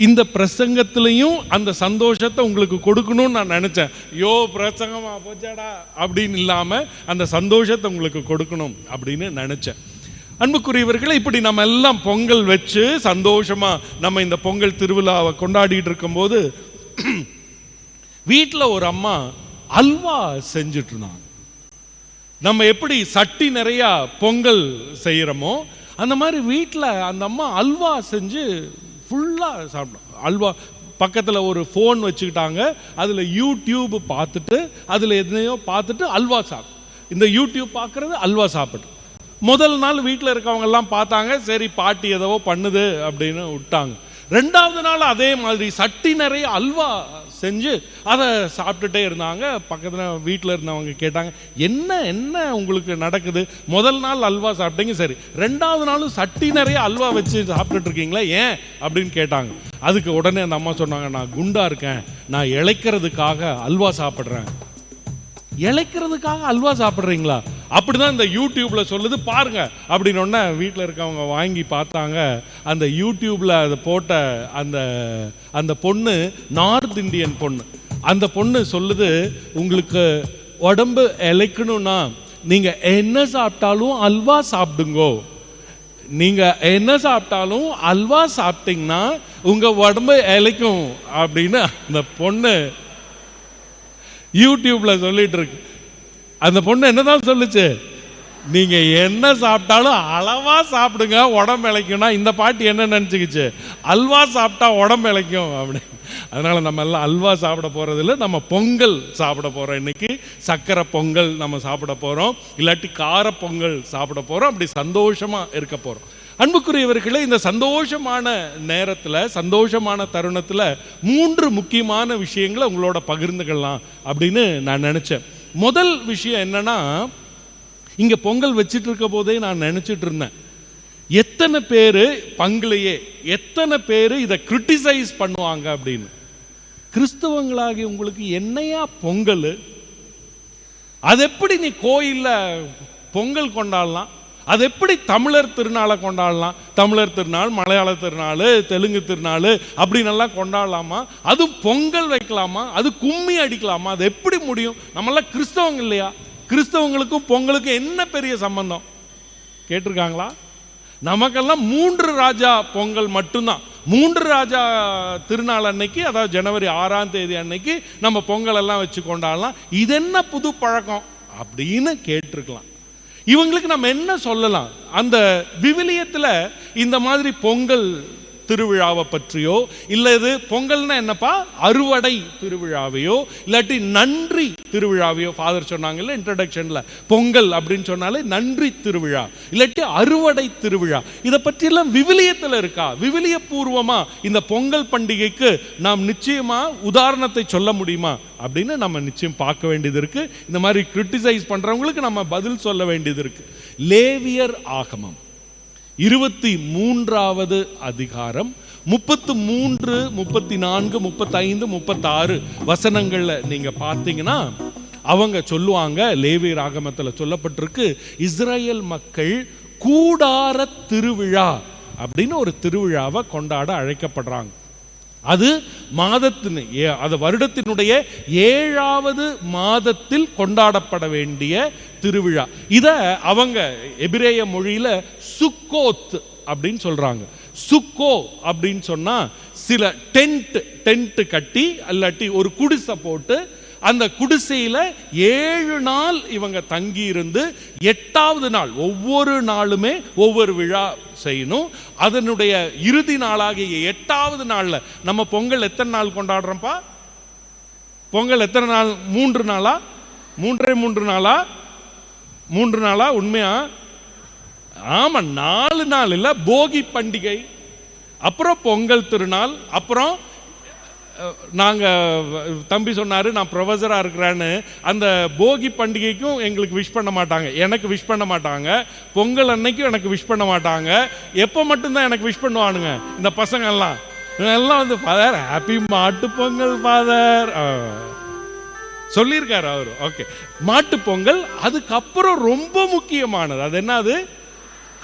இந்த பிரசங்கத்திலையும் அந்த சந்தோஷத்தை உங்களுக்கு கொடுக்கணும்னு நான் நினைச்சேன். பிரசங்கமா போச்சாடா அப்படின்னு இல்லாம அந்த சந்தோஷத்தை உங்களுக்கு கொடுக்கணும் அப்படின்னு நினைச்சேன். அன்புக்குரியவர்களே, இப்படி நம்ம எல்லாம் பொங்கல் வச்சு சந்தோஷமா நம்ம இந்த பொங்கல் திருவிழாவை கொண்டாடிட்டு இருக்கும்போது வீட்டில் ஒரு அம்மா அல்வா செஞ்சுட்டு இருந்தாங்க. நம்ம எப்படி சட்டி நிறையா பொங்கல் செய்கிறோமோ அந்த மாதிரி வீட்டில் அந்த அம்மா அல்வா செஞ்சு ஃபுல்லாக சாப்பிடும். அல்வா பக்கத்தில் ஒரு ஃபோன் வச்சுக்கிட்டாங்க, அதில் யூடியூப் பார்த்துட்டு அதில் எதுனையோ பார்த்துட்டு அல்வா சாப்பிடும். இந்த யூடியூப் பார்க்குறது அல்வா சாப்பிட்டு முதல் நாள் வீட்டில் இருக்கவங்கெல்லாம் பார்த்தாங்க, சரி பாட்டி ஏதோ பண்ணுது அப்படின்னு விட்டாங்க. ரெண்டாவது நாள் அதே மாதிரி சட்டி நிறைய அல்வா செஞ்சு அதை சாப்பிட்டுட்டே இருந்தாங்க. பக்கத்தில் வீட்டில் இருந்தவங்க கேட்டாங்க, என்ன என்ன உங்களுக்கு நடக்குது? முதல் நாள் அல்வா சாப்பிட்டீங்க, சரி ரெண்டாவது நாளும் சட்டி நிறைய அல்வா வச்சு சாப்பிட்டுட்டு இருக்கீங்களா, ஏன் அப்படின்னு கேட்டாங்க. அதுக்கு உடனே அந்த அம்மா சொன்னாங்க, நான் குண்டா இருக்கேன், நான் இளைக்கிறதுக்காக அல்வா சாப்பிட்றேன். இளைக்கிறதுக்காக அல்வா சாப்பிட்றீங்களா? அப்படிதான் இந்த யூடியூப்ல சொல்லுது பாருங்க அப்படின்னு ஒன்று வீட்டில் இருக்கவங்க வாங்கி பார்த்தாங்க. அந்த யூடியூப்ல அதை போட்ட அந்த பொண்ணு நார்த் இந்தியன் பொண்ணு. அந்த பொண்ணு சொல்லுது, உங்களுக்கு உடம்பு இளைக்கணும்னா நீங்க என்ன சாப்பிட்டாலும் அல்வா சாப்பிடுங்கோ, நீங்க என்ன சாப்பிட்டாலும் அல்வா சாப்பிட்டீங்கன்னா உங்க உடம்பு இளைக்கும் அப்படின்னு அந்த பொண்ணு யூடியூப்ல சொல்லிட்டு இருக்கு. அந்த பொண்ணு என்னதான் சொல்லுச்சு, நீங்க என்ன சாப்பிட்டாலும் அளவா சாப்பிடுங்க உடம்பு இளைக்கும்னா இந்த பாட்டி என்ன நினைச்சுக்கிச்சு, அல்வா சாப்பிட்டா உடம்பு இளைக்கும் அப்படின்னு. அதனால நம்ம எல்லாம் அல்வா சாப்பிட போறதில்லை, நம்ம பொங்கல் சாப்பிட போறோம். இன்னைக்கு சக்கரை பொங்கல் நம்ம சாப்பிட போறோம், இல்லாட்டி கார பொங்கல் சாப்பிட போறோம். அப்படி சந்தோஷமா இருக்க போறோம். அன்புக்குரியவர்களே, இந்த சந்தோஷமான நேரத்தில், சந்தோஷமான தருணத்தில் 3 முக்கியமான விஷயங்களை உங்களோட பகிர்ந்துக்கலாம் அப்படின்னு நான் நினைச்சேன். முதல் விஷயம் என்னன்னா, இங்க பொங்கல் வச்சிட்டு இருக்க போதே நான் நினைச்சிட்டு இருந்தேன், எத்தனை பேர் பங்குலையே எத்தனை பேர் இதை கிரிட்டிசைஸ் பண்ணுவாங்க அப்படின்னு. கிறிஸ்தவங்களாகி உங்களுக்கு என்னையா பொங்கல், அது எப்படி நீ கோயில்ல பொங்கல் கொண்டாடலாம், அது எப்படி தமிழர் திருநாளை கொண்டாடலாம், தமிழர் திருநாள், மலையாள திருநாள், தெலுங்கு திருநாள் அப்படின்னு எல்லாம் கொண்டாடலாமா, அது பொங்கல் வைக்கலாமா, அது கும்மி அடிக்கலாமா, அது எப்படி முடியும்? நம்மளாம் கிறிஸ்தவங்க இல்லையா? கிறிஸ்தவங்களுக்கும் பொங்கலுக்கும் என்ன பெரிய சம்பந்தம் கேட்டிருக்காங்களா? நமக்கெல்லாம் 3 ராஜா பொங்கல் மட்டும்தான். 3 ராஜா திருநாள் அன்னைக்கு, அதாவது ஜனவரி 6ஆம் தேதி அன்னைக்கு நம்ம பொங்கல் எல்லாம் வச்சு கொண்டாடலாம். இது என்ன புது பழக்கம் அப்படின்னு கேட்டிருக்கலாம். இவங்களுக்கு நம்ம என்ன சொல்லலாம்? அந்த விவிலியத்தில் இந்த மாதிரி பொங்கல் திருவிழாவை பற்றியோ, இல்லை இது பொங்கல்னா என்னப்பா அறுவடை திருவிழாவையோ இல்லாட்டி நன்றி திருவிழாவையோ, ஃபாதர் சொன்னாங்கல்ல இன்ட்ரடக்ஷன்ல, பொங்கல் அப்படின்னு சொன்னாலே நன்றி திருவிழா இல்லாட்டி அறுவடை திருவிழா, இதை பற்றியெல்லாம் விவிலியத்தில் இருக்கா? விவிலிய பூர்வமா இந்த பொங்கல் பண்டிகைக்கு நாம் நிச்சயமா உதாரணத்தை சொல்ல முடியுமா அப்படின்னு நம்ம நிச்சயம் பார்க்க வேண்டியது இருக்கு. இந்த மாதிரி கிரிட்டிசைஸ் பண்றவங்களுக்கு நம்ம பதில் சொல்ல வேண்டியது இருக்கு. லேவியர் ஆகமம் 23வது அதிகாரம் 33, 34, 35, 36 வசனங்கள்ல நீங்க பார்த்தீங்கன்னா அவங்க சொல்லுவாங்க, லேவியர் ஆகமத்தில் சொல்லப்பட்டிருக்கு, இஸ்ரேல் மக்கள் கூடார திருவிழா அப்படின்னு ஒரு திருவிழாவை கொண்டாட அழைக்கப்படுறாங்க. அது அது வருடத்தினுடைய 7வது மாதத்தில் கொண்டாடப்பட வேண்டிய திருவிழா. இத அவங்க எபிரேய மொழியில சுக்கோத் அப்படின்னு சொல்றாங்க. சுக்கோ அப்படின்னு சொன்னா சில டென்ட் கட்டி இல்லாட்டி ஒரு குடிசை போட்டு அந்த குடிசையில 7 நாள் இவங்க தங்கி இருந்து 8வது நாள் ஒவ்வொரு நாளுமே ஒவ்வொரு விழா செய்யணும். அதனுடைய இறுதி நாளாகிய 8வது நாள்ல நம்ம பொங்கல் எத்தனை நாள் கொண்டாடுறோம்ப்பா? பொங்கல் எத்தனை நாள்? 3 நாளா? 3 நாளா? 3 நாளா? உண்மையா? ஆமா, 4 நாள் இல்ல. போகி பண்டிகை, அப்புறம் பொங்கல் திருநாள், அப்புறம் நாங்க தம்பி சொன்னாரு நான் ப்ரொஃபஸரா இருக்கிறேன்னு, அந்த போகி பண்டிகைக்கும் எங்களுக்கு விஷ் பண்ண மாட்டாங்க, எனக்கு விஷ் பண்ண மாட்டாங்க. பொங்கல் அன்னைக்கும் எனக்கு விஷ் பண்ண மாட்டாங்க. எப்போ மட்டும்தான் எனக்கு விஷ் பண்ணுவானுங்க இந்த பசங்க எல்லாம் வந்து, ஃபாதர் ஹாப்பி மாட்டு பொங்கல் ஃபாதர் சொல்லியிருக்காரு அவரு. ஓகே, மாட்டு பொங்கல். அதுக்கப்புறம் ரொம்ப முக்கியமானது அது என்னது?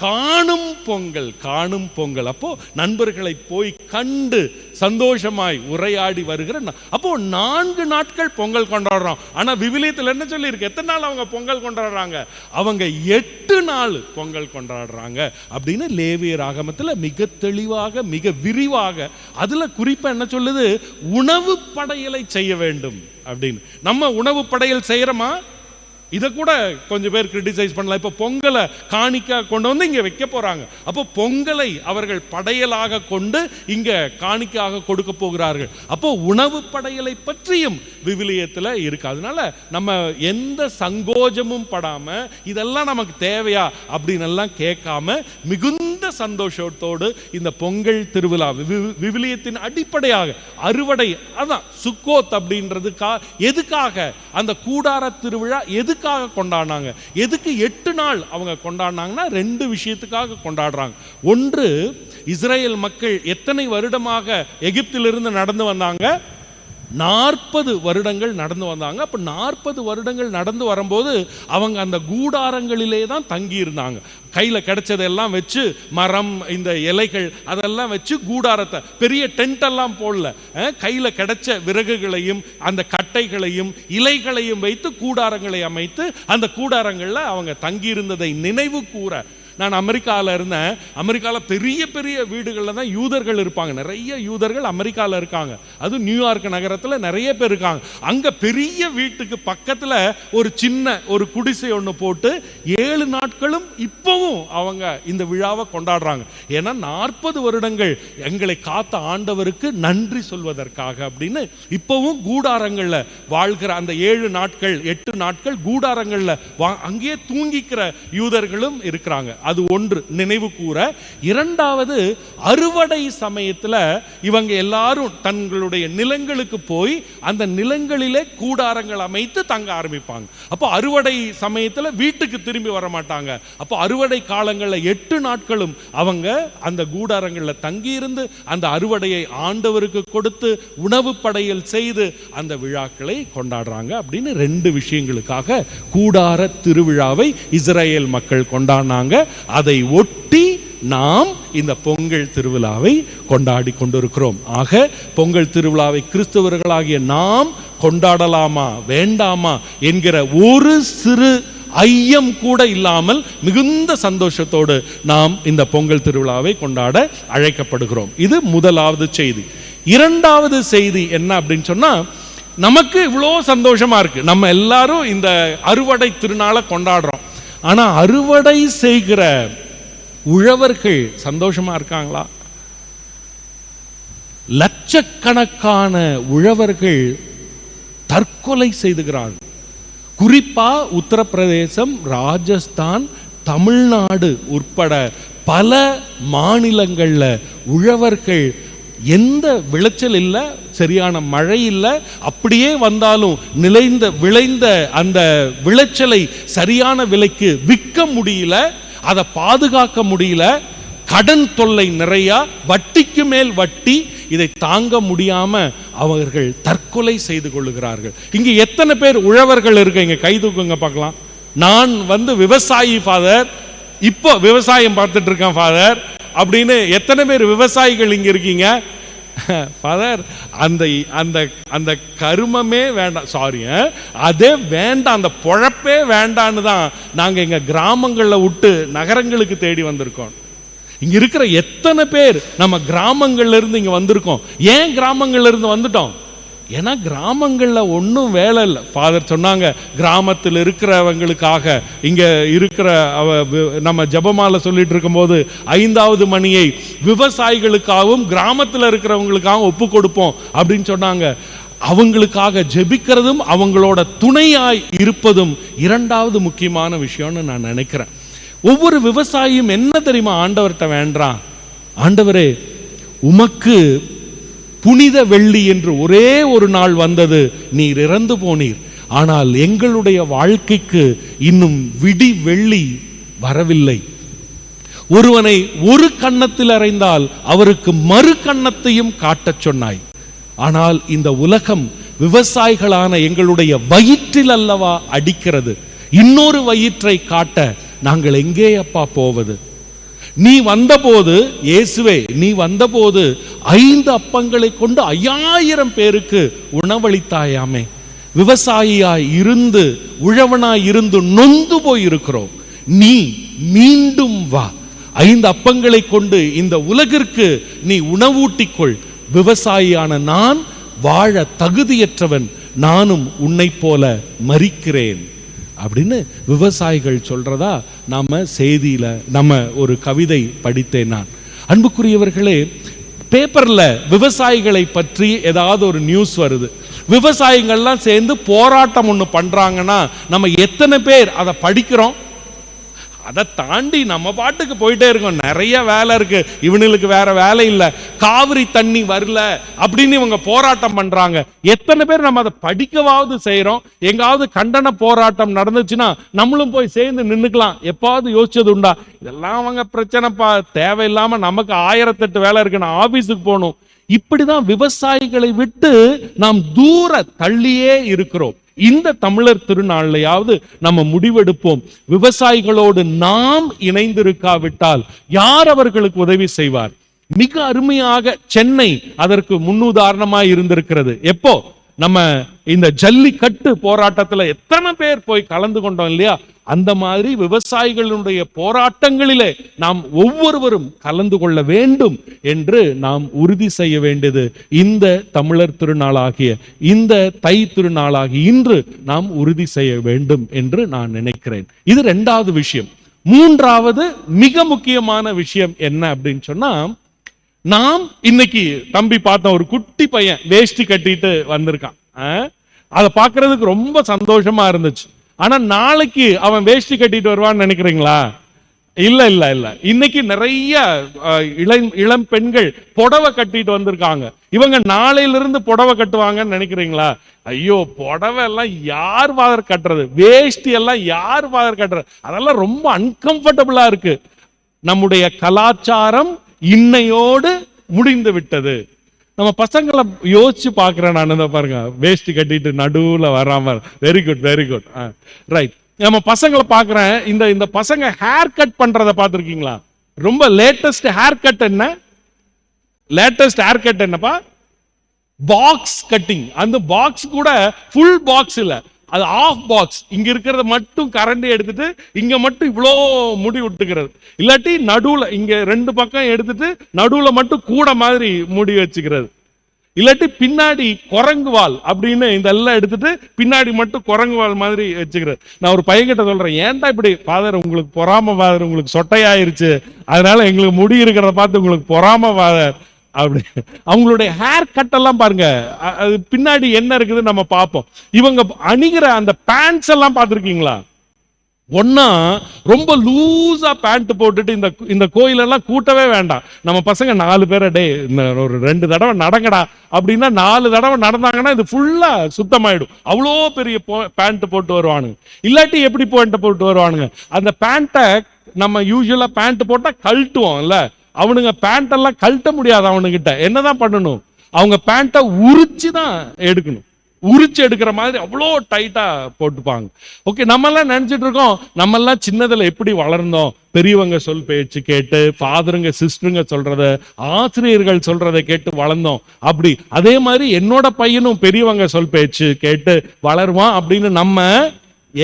காணும் பொங்கல். காணும் பொங்கல். அப்போ நண்பர்களை போய் கண்டு சந்தோஷமாய் உரையாடி வருகிற, அப்போ 4 நாட்கள் பொங்கல் கொண்டாடுறோம். ஆனா விவிலியத்தில் என்ன சொல்லி இருக்கு? எத்தனை நாள் அவங்க பொங்கல் கொண்டாடுறாங்க? அவங்க 8 நாள் பொங்கல் கொண்டாடுறாங்க அப்படின்னு லேவியர் ஆகமத்தில் மிக தெளிவாக மிக விரிவாக, அதுல குறிப்பா என்ன சொல்லுது? உணவு படையலை செய்ய வேண்டும் அப்படின்னு. நம்ம உணவு படையல் செய்யறோமா? இதை கூட கொஞ்சம் பேர் கிரிட்டிசைஸ் பண்ணலாம். இப்போ பொங்கலை காணிக்கா கொண்டு வந்து இங்கே வைக்க போறாங்க. அப்போ பொங்கலை அவர்கள் படையலாக கொண்டு இங்கே காணிக்காக கொடுக்க போகிறார்கள். அப்போ உணவு படையலை பற்றியும் விவிலியத்தில் இருக்கு. அதனால நம்ம எந்த சங்கோஜமும் படாம இதெல்லாம் நமக்கு தேவையா அப்படின்னு எல்லாம் கேட்காம மிகுந்த சந்தோஷத்தோடு இந்த பொங்கல் திருவிழா விவிலியத்தின் அடிப்படையாக அறுவடை, அதான் சுக்கோத் அப்படின்றது எதுக்காக அந்த கூடார திருவிழா எதுக்காக கொண்டாடினாங்க, எதுக்கு 8 நாள் அவங்க கொண்டாடினாங்கன்னா 2 விஷயத்துக்காக கொண்டாடுறாங்க. ஒன்று, இஸ்ரேல் மக்கள் எத்தனை வருடமாக எகிப்திலிருந்து நடந்து வந்தாங்க? 40 வருடங்கள் நடந்து வந்தாங்க. அப்போ 40 வருடங்கள் நடந்து வரும்போது அவங்க அந்த கூடாரங்களிலே தான் தங்கி இருந்தாங்க. கையில் கிடைச்சதெல்லாம் வச்சு, மரம், இந்த இலைகள் அதெல்லாம் வச்சு கூடாரத்தை, பெரிய டென்ட் எல்லாம் போடல, கையில் கிடைச்ச விறகுகளையும் அந்த கட்டைகளையும் இலைகளையும் வைத்து கூடாரங்களை அமைத்து அந்த கூடாரங்களில் அவங்க தங்கியிருந்ததை நினைவு கூற. நான் அமெரிக்காவில் இருந்தேன். அமெரிக்காவில் பெரிய பெரிய வீடுகளில் தான் யூதர்கள் இருப்பாங்க. நிறைய யூதர்கள் அமெரிக்காவில் இருக்காங்க. அதுவும் நியூயார்க் நகரத்தில் நிறைய பேர் இருக்காங்க. அங்கே பெரிய வீட்டுக்கு பக்கத்தில் ஒரு சின்ன ஒரு குடிசை ஒன்று போட்டு 7 நாட்களும் இப்போவும் அவங்க இந்த விழாவை கொண்டாடுறாங்க. ஏன்னா 40 வருடங்கள் எங்களை காத்த ஆண்டவருக்கு நன்றி சொல்வதற்காக அப்படின்னு இப்போவும் கூடாரங்களில் வாழ்கிற அந்த 7 நாட்கள் 8 நாட்கள் கூடாரங்களில் அங்கேயே தூங்கிக்கிற யூதர்களும் இருக்கிறாங்க. அது ஒன்று, நினைவு கூற. இரண்டாவது, அறுவடை சமயத்தில் இவங்க எல்லாரும் தங்களுடைய நிலங்களுக்கு போய் அந்த நிலங்களிலே கூடாரங்கள் அமைத்து தங்க ஆரம்பிப்பாங்க. அப்போ அறுவடை சமயத்தில் வீட்டுக்கு திரும்பி வர மாட்டாங்க. அப்போ அறுவடை காலங்களில் 8 நாட்களும் அவங்க அந்த கூடாரங்களில் தங்கியிருந்து அந்த அறுவடையை ஆண்டவருக்கு கொடுத்து உணவு படையல் செய்து அந்த விழாக்களை கொண்டாடுறாங்க. அப்படின்னு 2 விஷயங்களுக்காக கூடார திருவிழாவை இஸ்ரேல் மக்கள் கொண்டாடினாங்க. அதை ஒட்டி நாம் இந்த பொங்கல் திருவிழாவை கொண்டாடி கொண்டிருக்கிறோம். ஆக பொங்கல் திருவிழாவை கிறிஸ்தவர்களாகிய நாம் கொண்டாடலாமா வேண்டாமா என்கிற ஒரு சிறு ஐயம் கூட இல்லாமல் மிகுந்த சந்தோஷத்தோடு நாம் இந்த பொங்கல் திருவிழாவை கொண்டாட அழைக்கப்படுகிறோம். இது முதலாவது செய்தி. இரண்டாவது செய்தி என்ன அப்படின்னு சொன்னா, நமக்கு இவ்வளோ சந்தோஷமா இருக்கு, நம்ம எல்லாரும் இந்த அறுவடை திருநாளை கொண்டாடுறோம். ஆனா அறுவடை செய்கிற உழவர்கள் சந்தோஷமா இருக்காங்களா? லட்சக்கணக்கான உழவர்கள் தற்கொலை செய்துகிறார்கள். குறிப்பா உத்தரப்பிரதேசம், ராஜஸ்தான், தமிழ்நாடு உட்பட பல மாநிலங்கள்ல உழவர்கள் எந்த விளைச்சல் இல்லை, சரியான மழை இல்லை, அப்படியே வந்தாலும் விளைந்த அந்த விளைச்சலை சரியான விலைக்கு விற்க முடியல, அதை பாதுகாக்க முடியல, கடன் தொல்லை நிறைய, வட்டிக்கு மேல் வட்டி, இதை தாங்க முடியாம அவர்கள் தற்கொலை செய்து கொள்ளுகிறார்கள். இங்க எத்தனை பேர் உழவர்கள் இருக்கு? இங்க கை தூக்குங்க பார்க்கலாம். நான் விவசாயி ஃபாதர், இப்போ விவசாயம் பார்த்துட்டு இருக்கேன் ஃபாதர் அப்படின்னு எத்தனை பேர் விவசாயிகள் இங்க இருக்கீங்க? ஃபாதர், அந்த அந்த அந்த கருமமே வேண்டாம், சாரி, அதே வேண்டாம், அந்த பொழப்பே வேண்டான்னு தான் நாங்கள் எங்கள் கிராமங்களில் விட்டு நகரங்களுக்கு தேடி வந்திருக்கோம். இங்க இருக்கிற எத்தனை பேர் நம்ம கிராமங்கள்ல இருந்து இங்க வந்திருக்கோம்? ஏன் கிராமங்கள்ல இருந்து வந்துட்டோம்? ஏன்னா கிராமங்கள்ல ஒன்றும் வேலை இல்லை. ஃபாதர் சொன்னாங்க, கிராமத்தில் இருக்கிறவங்களுக்காக இங்க இருக்கிற நம்ம ஜபமால சொல்லிட்டு இருக்கும்போது 5வது மணியை விவசாயிகளுக்காகவும் கிராமத்தில் இருக்கிறவங்களுக்காகவும் ஒப்பு கொடுப்போம் அப்படின்னு சொன்னாங்க. அவங்களுக்காக ஜெபிக்கிறதும் அவங்களோட துணையாய் இருப்பதும் 2வது முக்கியமான விஷயம்னு நான் நினைக்கிறேன். ஒவ்வொரு விவசாயியும் என்ன தெரியுமா ஆண்டவர்கிட்ட வேண்டாம்? ஆண்டவரே, உமக்கு புனித வெள்ளி என்று ஒரே ஒரு நாள் வந்தது, நீர் இறந்து போனீர். ஆனால் எங்களுடைய வாழ்க்கைக்கு இன்னும் விடி வெள்ளி வரவில்லை. ஒருவனை ஒரு கன்னத்தில் அறைந்தால் அவருக்கு மறு கன்னத்தையும் காட்டச் சொன்னாய். ஆனால் இந்த உலகம் விவசாயிகளான எங்களுடைய வயிற்றில் அல்லவா அடிக்கிறது. இன்னொரு வயிற்றை காட்ட நாங்கள் எங்கே அப்பா போவது? நீ வந்தபோது, இயேசுவே நீ வந்தபோது 5 அப்பங்களை கொண்டு 5000 பேருக்கு உணவளித்தாயாமே. விவசாயியாய் இருந்து உழவனாய் இருந்து நொந்து போய் இருக்கிறோம். நீ மீண்டும் வா, 5 அப்பங்களை கொண்டு இந்த உலகிற்கு நீ உணவூட்டிக்கொள். விவசாயியான நான் வாழ தகுதியற்றவன், நானும் உன்னை போல மரிக்கிறேன். அப்படின்னு விவசாயிகள் சொல்றதா நாம செய்தியில நம்ம ஒரு கவிதை படித்தேன் நான். அன்புக்குரியவர்களே, பேப்பர்ல விவசாயிகளை பற்றி ஏதாவது ஒரு நியூஸ் வருது, விவசாயிகள்லாம் சேர்ந்து போராட்டம் ஒன்று பண்றாங்கன்னா நம்ம எத்தனை பேர் அதை படிக்கிறோம்? அதை தாண்டி நம்ம பாட்டுக்கு போயிட்டே இருக்கோம். நிறைய வேலை இருக்கு, இவனுக்கு வேற வேலை இல்லை, காவிரி தண்ணி வரல அப்படின்னு இவங்க போராட்டம் பண்றாங்க. எத்தனை பேர் நம்ம அதை படிக்கவாவது செய்யறோம்? எங்காவது கண்டன போராட்டம் நடந்துச்சுன்னா நம்மளும் போய் சேர்ந்து நின்னுக்கலாம். எப்பாவது யோசிச்சது உண்டா? இதெல்லாம் அவங்க பிரச்சனைப்பா, தேவையில்லாம நமக்கு 1008 வேலை இருக்கு, நான் ஆபீஸுக்கு போகணும். இப்படிதான் விவசாயிகளை விட்டு நாம் தூர தள்ளியே இருக்கிறோம். இந்த தமிழர் திருநாளையாவது நம்ம முடிவெடுப்போம். விவசாயிகளோடு நாம் இணைந்திருக்காவிட்டால் யார் அவர்களுக்கு உதவி செய்வார்? மிக அருமையாக சென்னை அதற்கு முன்னுதாரணமாய் இருந்திருக்கிறது. எப்போ நம்ம இந்த ஜல்லிக்கட்டு போராட்டத்துல எத்தனை பேர் போய் கலந்து கொண்டோம் இல்லையா? அந்த மாதிரி விவசாயிகளுடைய போராட்டங்களிலே நாம் ஒவ்வொருவரும் கலந்து கொள்ள வேண்டும் என்று நாம் உறுதி செய்ய வேண்டியது இந்த தமிழர் திருநாளாகிய இந்த தை திருநாளாகிய இன்று நாம் உறுதி செய்ய வேண்டும் என்று நான் நினைக்கிறேன். இது 2வது விஷயம். 3வது மிக முக்கியமான விஷயம் என்ன அப்படின்னு சொன்னா, நாம் இன்னைக்கு தம்பி பார்த்த ஒரு குட்டி பையன் வேஷ்டி கட்டிட்டு வந்திருக்கான். அதை பார்க்கறதுக்கு ரொம்ப சந்தோஷமா இருந்துச்சு. ஆனா நாளைக்கு அவன் வேஷ்டி கட்டிட்டு வருவான்னு நினைக்கிறீங்களா? இல்ல இல்ல இல்ல. இன்னைக்கு நிறைய இளம் பெண்கள் புடவை கட்டிட்டு வந்திருக்காங்க. இவங்க நாளையிலிருந்து புடவை கட்டுவாங்கன்னு நினைக்கிறீங்களா? ஐயோ, புடவை எல்லாம் யார் ஃபாதர் கட்டுறது, வேஷ்டி எல்லாம் யார் ஃபாதர் கட்டுறது, அதெல்லாம் ரொம்ப அன்கம்ஃபர்டபுளா இருக்கு. நம்முடைய கலாச்சாரம் இன்னையோடு முடிந்து விட்டது. நம்ம பசங்களை யோசிச்சு பாக்குறேன் நான். பாருங்க, வேஷ்டி கட்டிட்டு நடுவுல வராம. Very good very good, right. நம்ம பசங்களை பாக்குறேன். இந்த பசங்க ஹேர் கட் பண்றத பாத்துருக்கீங்களா? ரொம்ப லேட்டஸ்ட் ஹேர் கட் என்ன? லேட்டஸ்ட் ஹேர் கட் என்னப்பா? Box cutting. அந்த பாக்ஸ் கூட ஃபுல் பாக்ஸ் இல்ல, அது ஆஃப் பாக்ஸ். இங்க இருக்கிறத மட்டும் கரண்டி எடுத்துட்டு இங்க மட்டும் இவ்வளோ முடி விட்டுக்கிறது. இல்லாட்டி நடுவுல இங்க 2 பக்கம் எடுத்துட்டு நடுவுல மட்டும் கூட மாதிரி முடி வச்சுக்கிறது. இல்லாட்டி பின்னாடி குரங்கு வால் அப்படின்னு இதெல்லாம் எடுத்துட்டு பின்னாடி மட்டும் குரங்கு வால் மாதிரி வச்சுக்கிறது. நான் ஒரு பையன்கிட்ட சொல்றேன், ஏன்டா இப்படி ஃபாதர், உங்களுக்கு பொறாம ஃபாதர், உங்களுக்கு சொட்டையாயிருச்சு, அதனால எங்களுக்கு முடி இருக்கிறத பார்த்து உங்களுக்கு பொறாம ஃபாதர் அப்படி. அவங்களுடைய ஹேர் கட் எல்லாம் பாருங்க, அது பின்னாடி என்ன இருக்குது நம்ம பார்ப்போம். இவங்க அணிகிற அந்த பேண்ட்ஸ் எல்லாம் பார்த்துருக்கீங்களா? ஒன்னா ரொம்ப லூஸா பேண்ட் போட்டுட்டு இந்த கோயிலெல்லாம் கூட்டவே வேண்டாம். நம்ம பசங்க 4 பேரை டே ஒரு 2 தடவை நடங்கடா அப்படின்னா 4 தடவை நடந்தாங்கன்னா இது ஃபுல்லா சுத்தமாயிடும். அவ்வளோ பெரிய பேண்ட் போட்டு வருவானுங்க. இல்லாட்டி எப்படி பேண்ட் போட்டு வருவானுங்க, அந்த பேண்ட்டை நம்ம யூஸ்வலா பேண்ட் போட்டா கழட்டுவோம் இல்ல, அவனுங்க பேண்ட் எல்லாம் கழட்ட முடியாது. அவனுங்கிட்ட என்னதான் பண்ணணும், அவங்க பேண்ட்டை உரிச்சு தான் எடுக்கணும். உரிச்சு எடுக்கிற மாதிரி அவ்வளோ டைட்டா போட்டுப்பாங்க. ஓகே, நம்ம எல்லாம் நினைச்சிட்டு இருக்கோம், நம்ம எல்லாம் சின்னதுல எப்படி வளர்ந்தோம், பெரியவங்க சொல் பேச்சு கேட்டு, ஃபாதருங்க சிஸ்டருங்க சொல்றத, ஆசிரியர்கள் சொல்றதை கேட்டு வளர்ந்தோம். அப்படி அதே மாதிரி என்னோட பையனும் பெரியவங்க சொல் பேச்சு கேட்டு வளருவான் அப்படின்னு நம்ம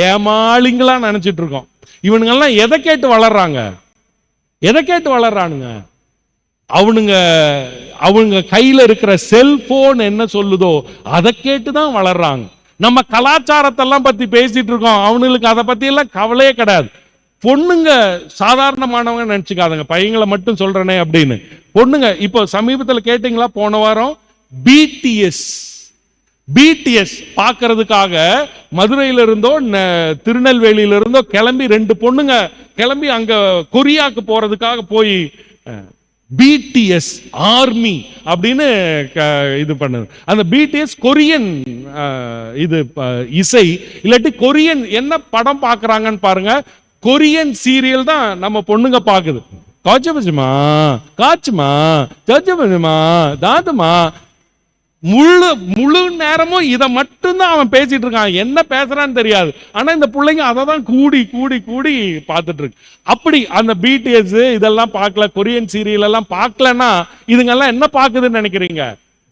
ஏமாளிங்களா நினைச்சிட்டு இருக்கோம். இவனுங்கெல்லாம் எதை கேட்டு வளர்றாங்க? எதை கேட்டு வளர்றானுங்க? அவனுங்க கையில இருக்கிற செல்போன் என்ன சொல்லுதோ அதை கேட்டுதான் வளர்றாங்க. நம்ம கலாச்சாரத்தெல்லாம் பத்தி பேசிட்டு இருக்கோம், அவனுக்கு அதை பத்தி எல்லாம் கவலையே கிடையாது. பொண்ணுங்க சாதாரணமானவங்க நினைச்சுக்காதங்க, பையங்களை மட்டும் சொல்றேனே அப்படின்னு. பொண்ணுங்க இப்போ சமீபத்தில் கேட்டீங்களா, போன வாரம் பிடிஎஸ் பார்க்கறதுக்காக மதுரையில இருந்தோ திருநெல்வேலியில இருந்தோ கிளம்பி 2 பொண்ணுங்க கிளம்பி அங்க கொரியாக்கு போறதுக்காக போய் பிடிஎஸ் ஆர்மி அப்படின்னு இது பண்ணுது. அந்த பிடிஎஸ் கொரியன் இது இசை, இல்லாட்டி கொரியன் என்ன படம் பார்க்கறாங்கன்னு பாருங்க. கொரியன் சீரியல் தான் நம்ம பொண்ணுங்க பாக்குது. காச்சுமா காச்சுமா சச்சுமா தாத்துமா, முழு நேரமும் இதை மட்டும்தான் அவன் பேசிட்டு இருக்கான். என்ன பேசுறான்னு தெரியாது, ஆனா இந்த பிள்ளைங்க அதை தான் கூடி கூடி கூடி பார்த்துட்டு இருக்கு. அப்படி அந்த பிடிஎஸ் இதெல்லாம் பார்க்கல, கொரியன் சீரியல் எல்லாம் பார்க்கலன்னா இதுங்கெல்லாம் என்ன பார்க்குதுன்னு நினைக்கிறீங்க?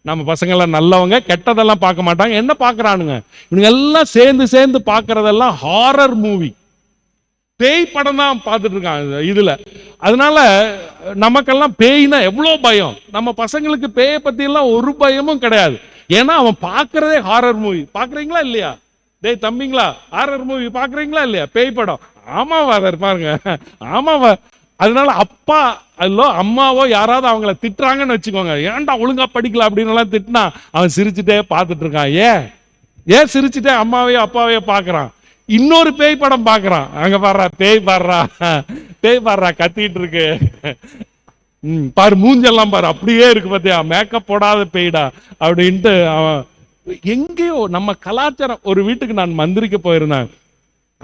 நம்ம பசங்க எல்லாம் நல்லவங்க, கெட்டதெல்லாம் பார்க்க மாட்டாங்க. என்ன பார்க்கறானுங்க? இவங்க எல்லாம் சேர்ந்து பார்க்கறதெல்லாம் ஹாரர் மூவி, பேய் படம் தான் பார்த்துட்டு இருக்காங்க இதுல. அதனால நமக்கெல்லாம் பேய்னா எவ்வளோ பயம். நம்ம பசங்களுக்கு பேயை பத்தி எல்லாம் ஒரு பயமும் கிடையாது. ஏன்னா அவன் பார்க்கறதே ஹாரர் மூவி. பார்க்கறீங்களா இல்லையா? டேய் தம்பிங்களா, ஹாரர் மூவி பாக்குறீங்களா இல்லையா? பேய் படம். ஆமா ஃபாதர் பாருங்க. ஆமாவா. அதனால அப்பா அல்லோ அம்மாவோ யாராவது அவங்கள திட்டுறாங்கன்னு வச்சுக்கோங்க, ஏன்டா ஒழுங்கா படிக்கல அப்படின்னு எல்லாம் திட்டினா அவன் சிரிச்சுட்டே பார்த்துட்டு இருக்கான். ஏன் சிரிச்சுட்டே அம்மாவையோ அப்பாவையோ பாக்குறான். இன்னொரு பேய் படம் பாக்குறான், அங்க பாடுறா பேய் பாடுறா கத்திட்டு இருக்கு. பாரு மூஞ்செல்லாம் பாரு அப்படியே இருக்கு பாத்தியா, மேக்கப் போடாத பேய்டா அப்படின்ட்டு அவன் எங்கேயோ. நம்ம கலாச்சாரம். ஒரு வீட்டுக்கு நான் மந்திரிக்க போயிருந்தேன்.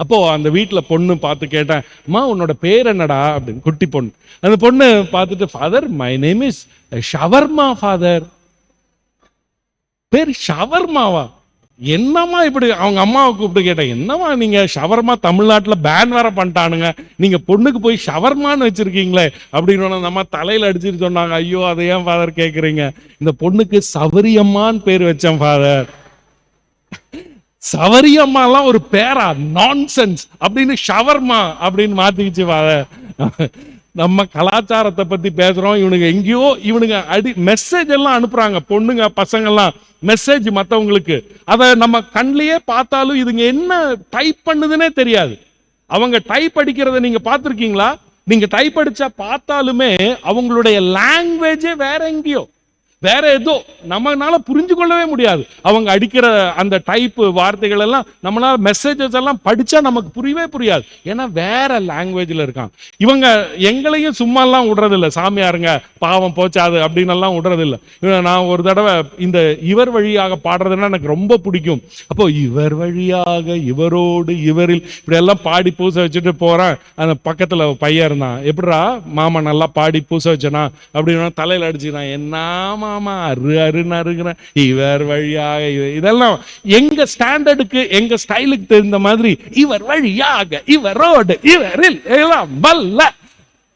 அப்போ அந்த வீட்டுல பொண்ணு பார்த்து கேட்டேன், அம்மா உன்னோட பேர் என்னடா அப்படின்னு. குட்டி பொண்ணு. அந்த பொண்ணு பார்த்துட்டு, father my name is shawarma father. பேர் ஷவர்மாவா? என்னம்மா இப்படி? அவங்க அம்மாவை கூப்பிட்டு கேட்டேன், என்னம்மா நீங்க ஷவர்மா தமிழ்நாட்டுல பேன் வேற பண்ணிட்டானுங்க, நீங்க பொண்ணுக்கு போய் ஷவர்மான்னு வச்சிருக்கீங்களே அப்படின்னு நம்ம தலையில அடிச்சுட்டு சொன்னாங்க. ஐயோ அதை ஏன் ஃபாதர் கேக்குறீங்க, இந்த பொண்ணுக்கு சவரியம்மான்னு பேர் வச்சேன் ஃபாதர். சவரியம்மாலாம் ஒரு பேரா? நான்சென்ஸ் அப்படின்னு ஷவர்மா அப்படின்னு மாத்திக்கிச்சு ஃபாதர். நம்ம கலாச்சாரத்தை பத்தி பேசுறோம். இவனுங்க எங்கேயோ மெசேஜ் எல்லாம் அனுப்புறாங்க, பொண்ணுங்க பசங்க எல்லாம் மெசேஜ் மற்றவங்களுக்கு. அதை நம்ம கண்ணிலேயே பார்த்தாலும் இதுங்க என்ன டைப் பண்ணுதுன்னே தெரியாது. அவங்க டைப் அடிக்கிறத நீங்க பார்த்துருக்கீங்களா? நீங்க டைப் அடிச்சா பார்த்தாலுமே அவங்களுடைய லாங்குவேஜே வேற எங்கேயோ, வேற ஏதோ நம்மளால புரிஞ்சு கொள்ளவே முடியாது. அவங்க அடிக்கிற அந்த டைப் வார்த்தைகள் எல்லாம் நம்மளால மெசேஜஸ் எல்லாம் படிச்சா நமக்கு புரியவே புரியாது. ஏன்னா வேற லாங்குவேஜ்ல இருக்கான். இவங்க எங்களையும் சும்மா எல்லாம் விடுறதில்ல, சாமியாருங்க பாவம் போச்சாது அப்படின்னு எல்லாம் விடுறதில்ல. நான் ஒரு தடவை இந்த இவர் வழியாக பாடுறதுன்னா எனக்கு ரொம்ப பிடிக்கும். அப்போ இவர் வழியாக இவரோடு இவரில் இப்படி எல்லாம் பாடி பூசை வச்சுட்டு போறேன். அந்த பக்கத்துல பையன் இருந்தான், எப்படிரா மாமா நல்லா பாடி பூசை வச்சனா அப்படின்னு தலையில அடிச்சுக்கிறான். என்ன மாமா அருகிறேன், இவர் வழியாக இதெல்லாம் எங்க ஸ்டாண்டர்டுக்கு எங்க ஸ்டைலுக்கு தெரிந்த மாதிரி இவர் வழியாக இவரோடு இவரில் எல்லாம் வல்ல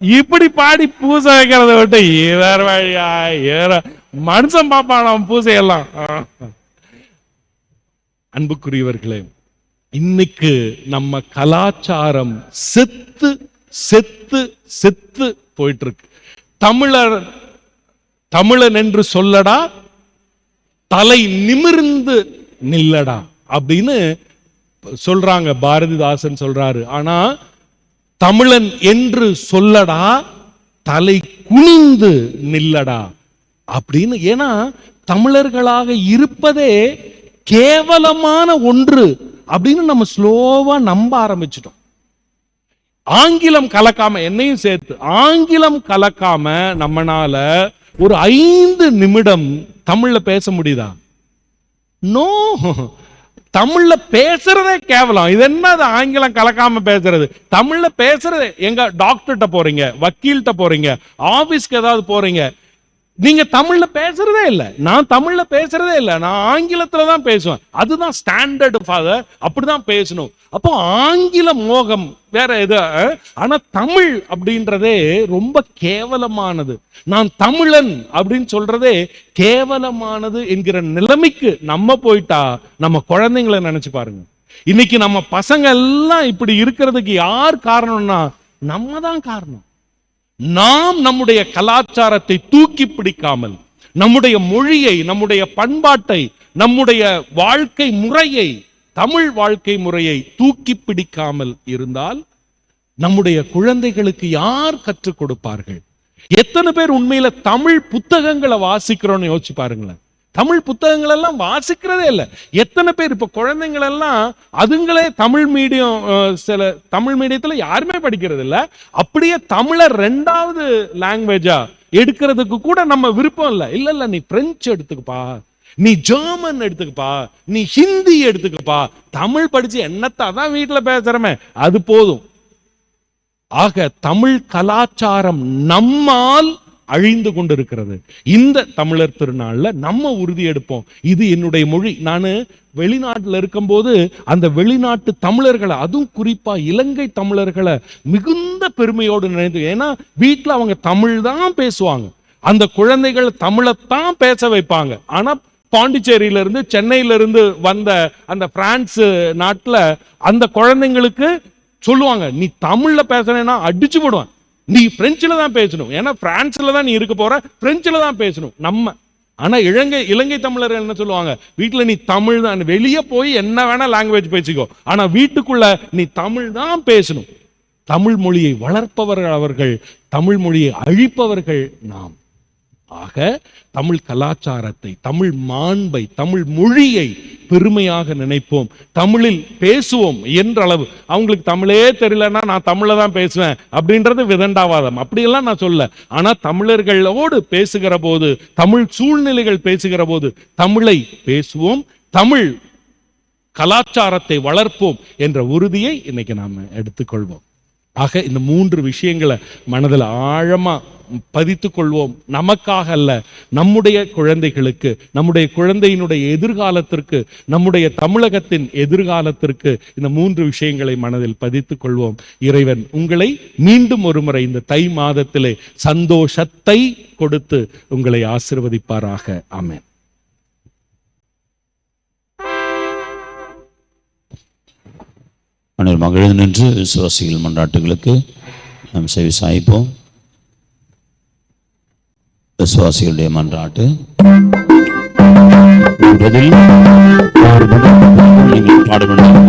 இப்படி பாடி பூசை வைக்கிறத விட்டு இவர் வழியாக மனுஷன் பாப்பான் பூசையெல்லாம். அன்புக்குரியவர்களே, இன்னைக்கு நம்ம கலாச்சாரம் செத்து செத்து செத்து போயிட்டு இருக்கு. தமிழன் என்று சொல்லடா, தலை நிமிர்ந்து நில்லடா அப்படின்னு சொல்றாங்க, பாரதிதாசன் சொல்றாரு. ஆனா தமிழன் என்று சொல்லடா, தலை குனிந்து நில்லடா அப்படின்னு. ஏன்னா தமிழர்களாக இருப்பதே கேவலமான ஒன்று அப்படின்னு நம்ம ஸ்லோவா நம்ப ஆரம்பிச்சிட்டோம். ஆங்கிலம் கலக்காம, என்னையும் சேர்த்து ஆங்கிலம் கலக்காம நம்மனால ஒரு 5 நிமிடம் தமிழ்ல பேச முடியுதா? நோ. தமிழ்ல பேசுறதே கேவலம். இது என்னது ஆங்கிலம் கலக்காம பேசுறது? தமிழ்ல பேசுறது. எங்க டாக்டர்கிட்ட போறீங்க, வக்கீல்கிட்ட போறீங்க, ஆபீஸ்க்கு ஏதாவது போறீங்க, நீங்க தமிழ்ல பேசுறதே இல்லை. நான் தமிழ்ல பேசுறதே இல்லை, நான் ஆங்கிலத்துல தான் பேசுவேன். அதுதான் ஸ்டாண்டர்டு ஃபாதர், அப்படிதான் பேசணும். அப்போ ஆங்கில மோகம் வேற எது. ஆனா தமிழ் அப்படின்றதே ரொம்ப கேவலமானது. நான் தமிழன் அப்படின்னு சொல்றதே கேவலமானது என்கிற நிலைமைக்கு நம்ம போயிட்டா நம்ம குழந்தைங்களை நினைச்சு பாருங்க. இன்னைக்கு நம்ம பசங்க எல்லாம் இப்படி இருக்கிறதுக்கு யார் காரணம்னா நம்ம தான் காரணம். நாம் நம்முடைய கலாச்சாரத்தை தூக்கி பிடிக்காமல், நம்முடைய மொழியை, நம்முடைய பண்பாட்டை, நம்முடைய வாழ்க்கை முறையை, தமிழ் வாழ்க்கை முறையை தூக்கி பிடிக்காமல் இருந்தால் நம்முடைய குழந்தைகளுக்கு யார் கற்றுக் கொடுப்பார்கள்? எத்தனை பேர் உண்மையில தமிழ் புத்தகங்களை வாசிக்கிறோம்னு யோசிச்சு பாருங்களேன். தமிழ் புத்தகங்கள் எல்லாம் வாசிக்கிறதே இல்லை. எத்தனை பேர் இப்ப குழந்தைங்கள் எல்லாம் அதுங்களே தமிழ் மீடியம், சில தமிழ் மீடியத்துல யாருமே படிக்கிறது இல்லை. அப்படியே தமிழை 2வது லாங்குவேஜா எடுக்கிறதுக்கு கூட நம்ம விருப்பம் இல்லை. இல்ல நீ பிரெஞ்சு எடுத்துக்கப்பா, நீ ஜெர்மன் எடுத்துக்கப்பா, நீ ஹிந்தி எடுத்துக்கப்பா, தமிழ் படிச்சு என்னத்தான் வீட்டுல பேசுறமே அது போதும். ஆக தமிழ் கலாச்சாரம் நம்மால் அழிந்து கொண்டிருக்கிறது. இந்த தமிழர் திருநாள்ல நம்ம உறுதி எடுப்போம், இது என்னுடைய மொழி. நான் வெளிநாட்டுல இருக்கும்போது அந்த வெளிநாட்டு தமிழர்களை, அதுவும் குறிப்பா இலங்கை தமிழர்களை மிகுந்த பெருமையோடு நினைத்து, ஏன்னா வீட்டுல அவங்க தமிழ் தான் பேசுவாங்க, அந்த குழந்தைகள் தமிழைத்தான் பேச வைப்பாங்க. ஆனா பாண்டிச்சேரியில இருந்து சென்னையில இருந்து வந்த அந்த பிரான்ஸ் நாட்டுல அந்த குழந்தைங்களுக்கு சொல்லுவாங்க, நீ தமிழ்ல பேசுறேன்னா அடிச்சு போடுவான், நீ பிரெஞ்சுல தான் பேசணும், ஏன்னா பிரான்ஸ்ல தான் நீ இருக்க போற, பிரெஞ்சுல தான் பேசணும். நம்ம ஆனா இலங்கை தமிழர்கள் என்ன சொல்லுவாங்க, வீட்டுல நீ தமிழ் தான், வெளியே போய் என்ன வேணா லாங்குவேஜ் பேசிக்கோ, ஆனா வீட்டுக்குள்ள நீ தமிழ் தான் பேசணும். தமிழ் மொழியை வளர்ப்பவர்கள் அவர்கள், தமிழ் மொழியை அழிப்பவர்கள் நாம். ஆக தமிழ் கலாச்சாரத்தை, தமிழ் மாண்பை, தமிழ் மொழியை பெருமையாக நினைப்போம், தமிழில் பேசுவோம் என்றளவு. அவங்களுக்கு தமிழே தெரியலன்னா நான் தமிழை தான் பேசுவேன் அப்படின்றது விதண்டாவாதம், அப்படியெல்லாம் நான் சொல்ல. ஆனா தமிழர்களோடு பேசுகிற போது, தமிழ் சூழ்நிலைகள் பேசுகிற போது தமிழை பேசுவோம், தமிழ் கலாச்சாரத்தை வளர்ப்போம் என்ற உறுதியை இன்னைக்கு நாம எடுத்துக்கொள்வோம். ஆக இந்த 3 விஷயங்களை மனதில் ஆழமா பதித்துக் கொள்வோம். நமக்காக அல்ல, நம்முடைய குழந்தைகளுக்கு, நம்முடைய குழந்தையினுடைய எதிர்காலத்திற்கு, நம்முடைய தமிழகத்தின் எதிர்காலத்திற்கு இந்த 3 விஷயங்களை மனதில் பதித்துக் கொள்வோம். இறைவன் உங்களை மீண்டும் ஒரு முறை இந்த தை மாதத்திலே சந்தோஷத்தை கொடுத்து உங்களை ஆசீர்வதிப்பாராக. ஆமென். அனைவரும் மகிழ்ந்து நின்று விசுவாசிகள் மன்றாட்டுகளுக்கு நாம் செவி சாய்ப்போம். விசுவாசிகளுடைய மன்றாட்டு நீங்கள் பாட வேண்டும்.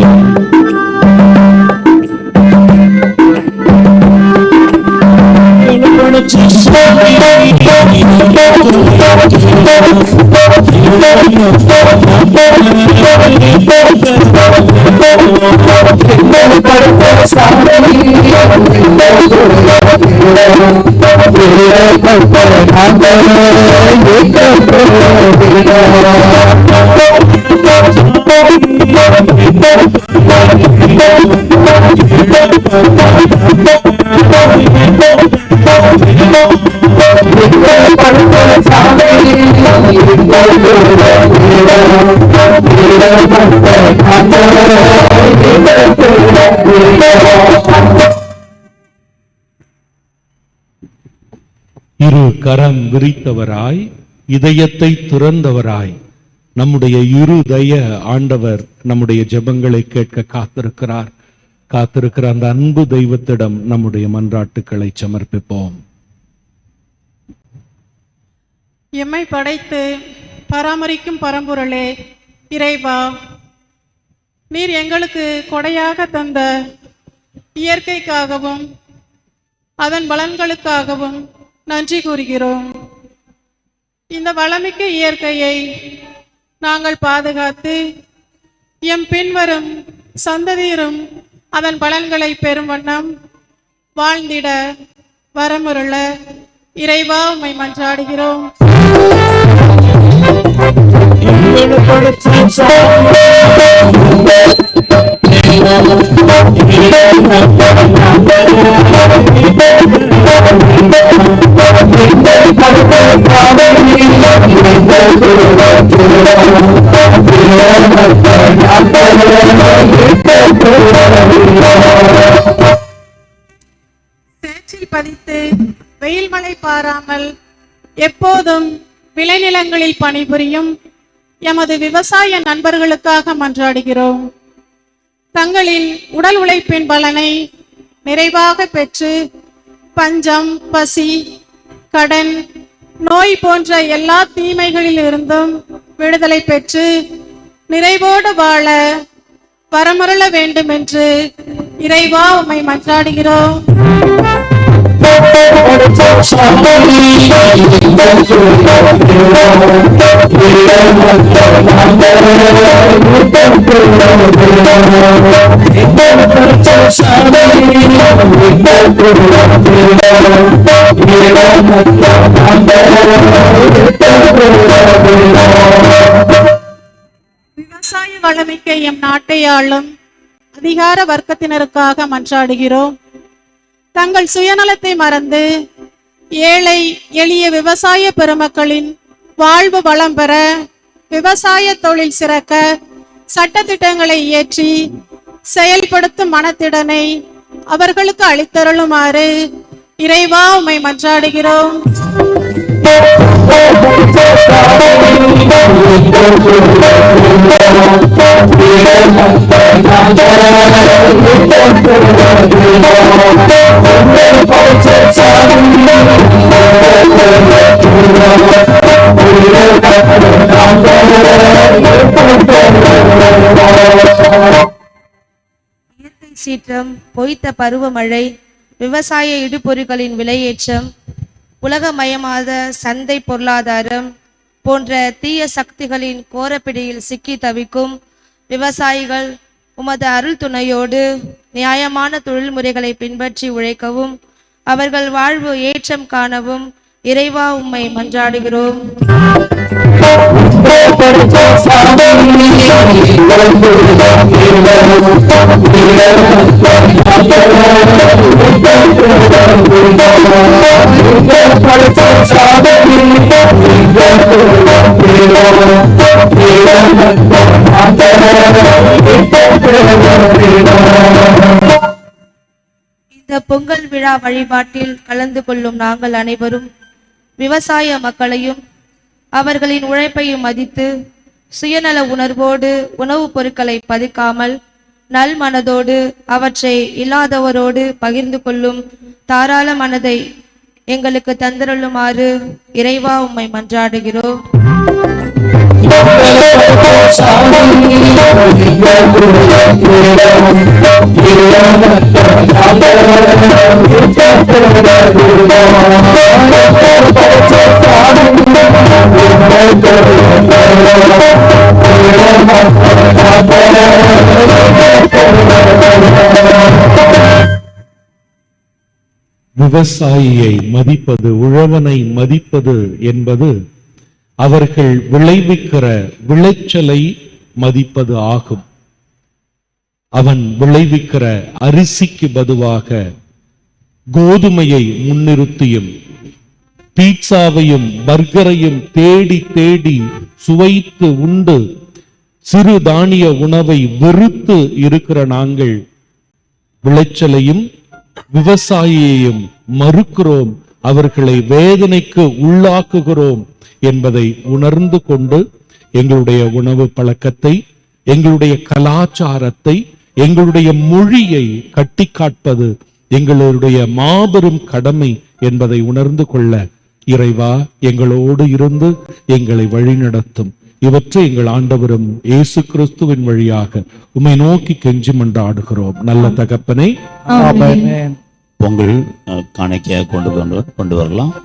இரு கரம் விரித்தவராய், இதயத்தை துறந்தவராய், நம்முடைய இருதய ஆண்டவர் நம்முடைய ஜெபங்களை கேட்க காத்திருக்கிற அந்த அன்பு தெய்வத்திடம் நம்முடைய மன்றாட்டுக்களை சமர்ப்பிப்போம். எம்மை படைத்து பராமரிக்கும் பரம்பொருளே இறைவா, நீர் எங்களுக்கு கொடையாக தந்த இயற்கைக்காகவும் அதன் பலன்களுக்காகவும் நன்றி கூறுகிறோம். இந்த வளமிக்க இயற்கையை நாங்கள் பாதுகாத்து எம் பின்வரும் சந்ததியரும் அதன் பலன்களை பெறும் வண்ணம் வாழ்ந்திட வரமுருள இறைவா உம்மை மன்றாடுகிறோம். சேற்றில் பதித்து வெயில் மழை பாராமல் எப்போதும் விளைநிலங்களில் பணிபுரியும் எமது விவசாய நண்பர்களுக்காக மன்றாடுகிறோம். தங்களின் உடல் உழைப்பின் பலனை நிறைவாக பெற்று பஞ்சம், பசி, கடன், நோய் போன்ற எல்லா தீமைகளில் இருந்தும் விடுதலை பெற்று நிறைவோடு வாழ வரமருள வேண்டும் என்று இறைவா உம்மை மன்றாடுகிறோம். விவசாய வளமிக்க எம் நாட்டை ஆளும் அதிகார வர்க்கத்தினருக்காக மன்றாடுகிறோம். தங்கள் சுயநலத்தை மறந்து ஏழை எளிய விவசாய பெருமக்களின் வாழ்வு வளம் பெற, விவசாய தொழில் சிறக்க சட்டத்திட்டங்களை இயற்றி செயல்படுத்தும் மனத்திடனை அவர்களுக்கு அளித்தருளுமாறு இறைவா உம்மை மன்றாடுகிறோம். இயற்கை சீற்றம், பொய்த்த பருவமழை, விவசாய இடுபொருட்களின் விலையேற்றம், உலகமயமாத சந்தை பொருளாதாரம் போன்ற தீய சக்திகளின் கோரப்பிடியில் சிக்கி தவிக்கும் விவசாயிகள் உமது அருள் துணையோடு நியாயமான தொழில்முறைகளை பின்பற்றி உழைக்கவும் அவர்கள் வாழ்வு ஏற்றம் காணவும் இறைவா உம்மை மன்றாடுகிறோம். இந்த பொங்கல் விழா வழிபாட்டில் கலந்து கொள்ளும் நாங்கள் அனைவரும் விவசாய மக்களையும் அவர்களின் உழைப்பையும் மதித்து சுயநல உணர்வோடு உணவுப் பொருட்களை பதுக்காமல் நல் மனதோடு அவற்றை இல்லாதவரோடு பகிர்ந்து கொள்ளும் தாராள மனதை எங்களுக்கு தந்திரளுமாறு இறைவா உம்மை மன்றாடுகிறோம். விவசாயியை மதிப்பது, உழவனை மதிப்பது என்பது அவர்கள் விளைவிக்கிற விளைச்சலை மதிப்பது ஆகும். அவன் விளைவிக்கிற அரிசிக்கு பதுவாக கோதுமையை முன்னிறுத்தியும் பீட்சாவையும் பர்கரையும் தேடி தேடி சுவைத்து உண்டு சிறு தானிய உணவை வெறுத்து இருக்கிற நாங்கள் விளைச்சலையும் விவசாயியையும் மறுக்கிறோம், அவர்களை வேதனைக்கு உள்ளாக்குகிறோம் என்பதை உணர்ந்து கொண்டு எங்களுடைய உணவு பழக்கத்தை, எங்களுடைய கலாச்சாரத்தை, எங்களுடைய மொழியை கட்டி காட்பது எங்களுடைய மாபெரும் கடமை என்பதை உணர்ந்து கொள்ள இறைவா எங்களோடு இருந்து எங்களை வழிநடத்தும். இவற்றை எங்கள் ஆண்டவரும் இயேசு கிறிஸ்துவின் வழியாக உம்மை நோக்கி கெஞ்சி மன்றாடுகிறோம். நல்ல தகப்பனே, பொங்கல் காணிக்கையாக கொண்டு வரலாம்.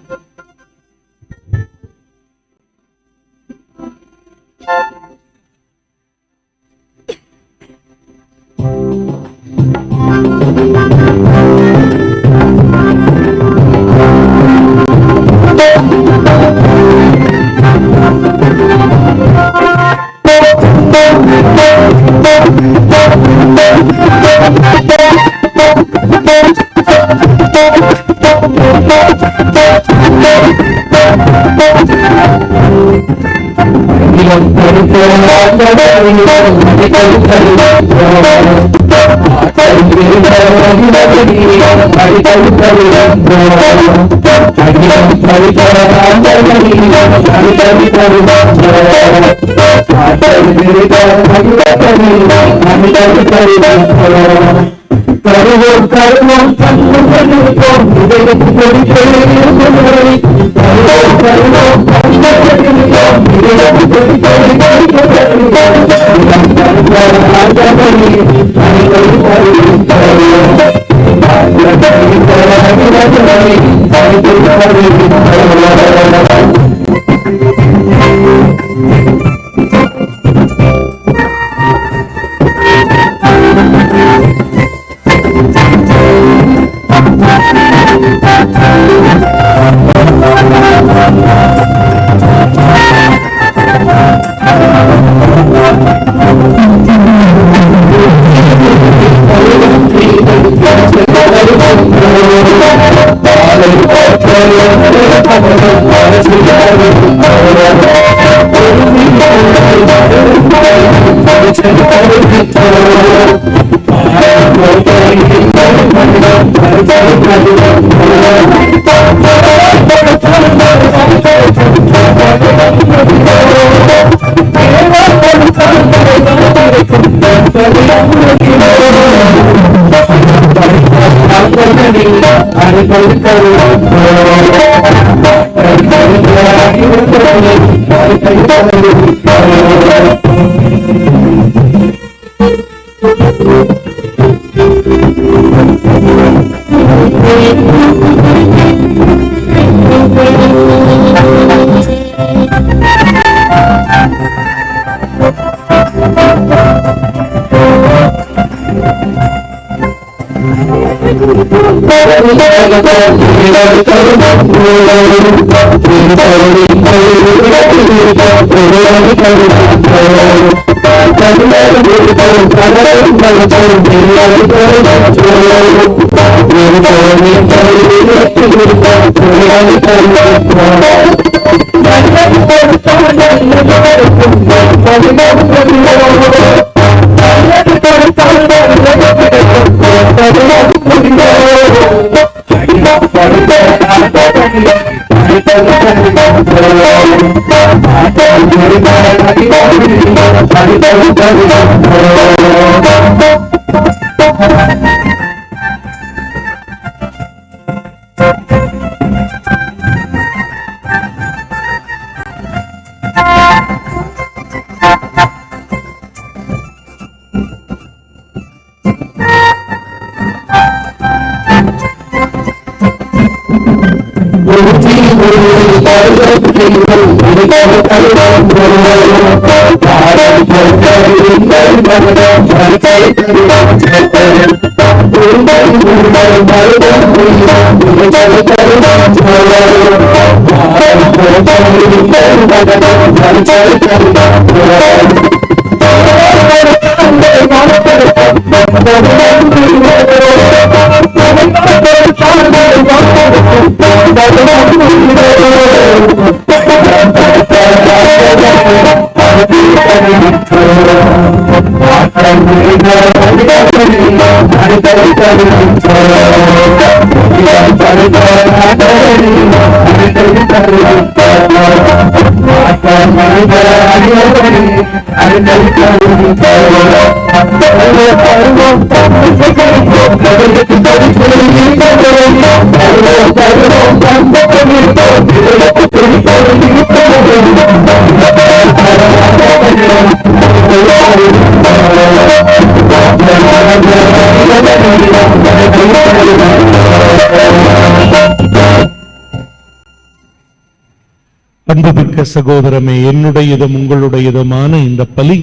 அன்புமிக்க சகோதரமே, என்னுடையதும் உங்களுடையதுமான இந்த பலி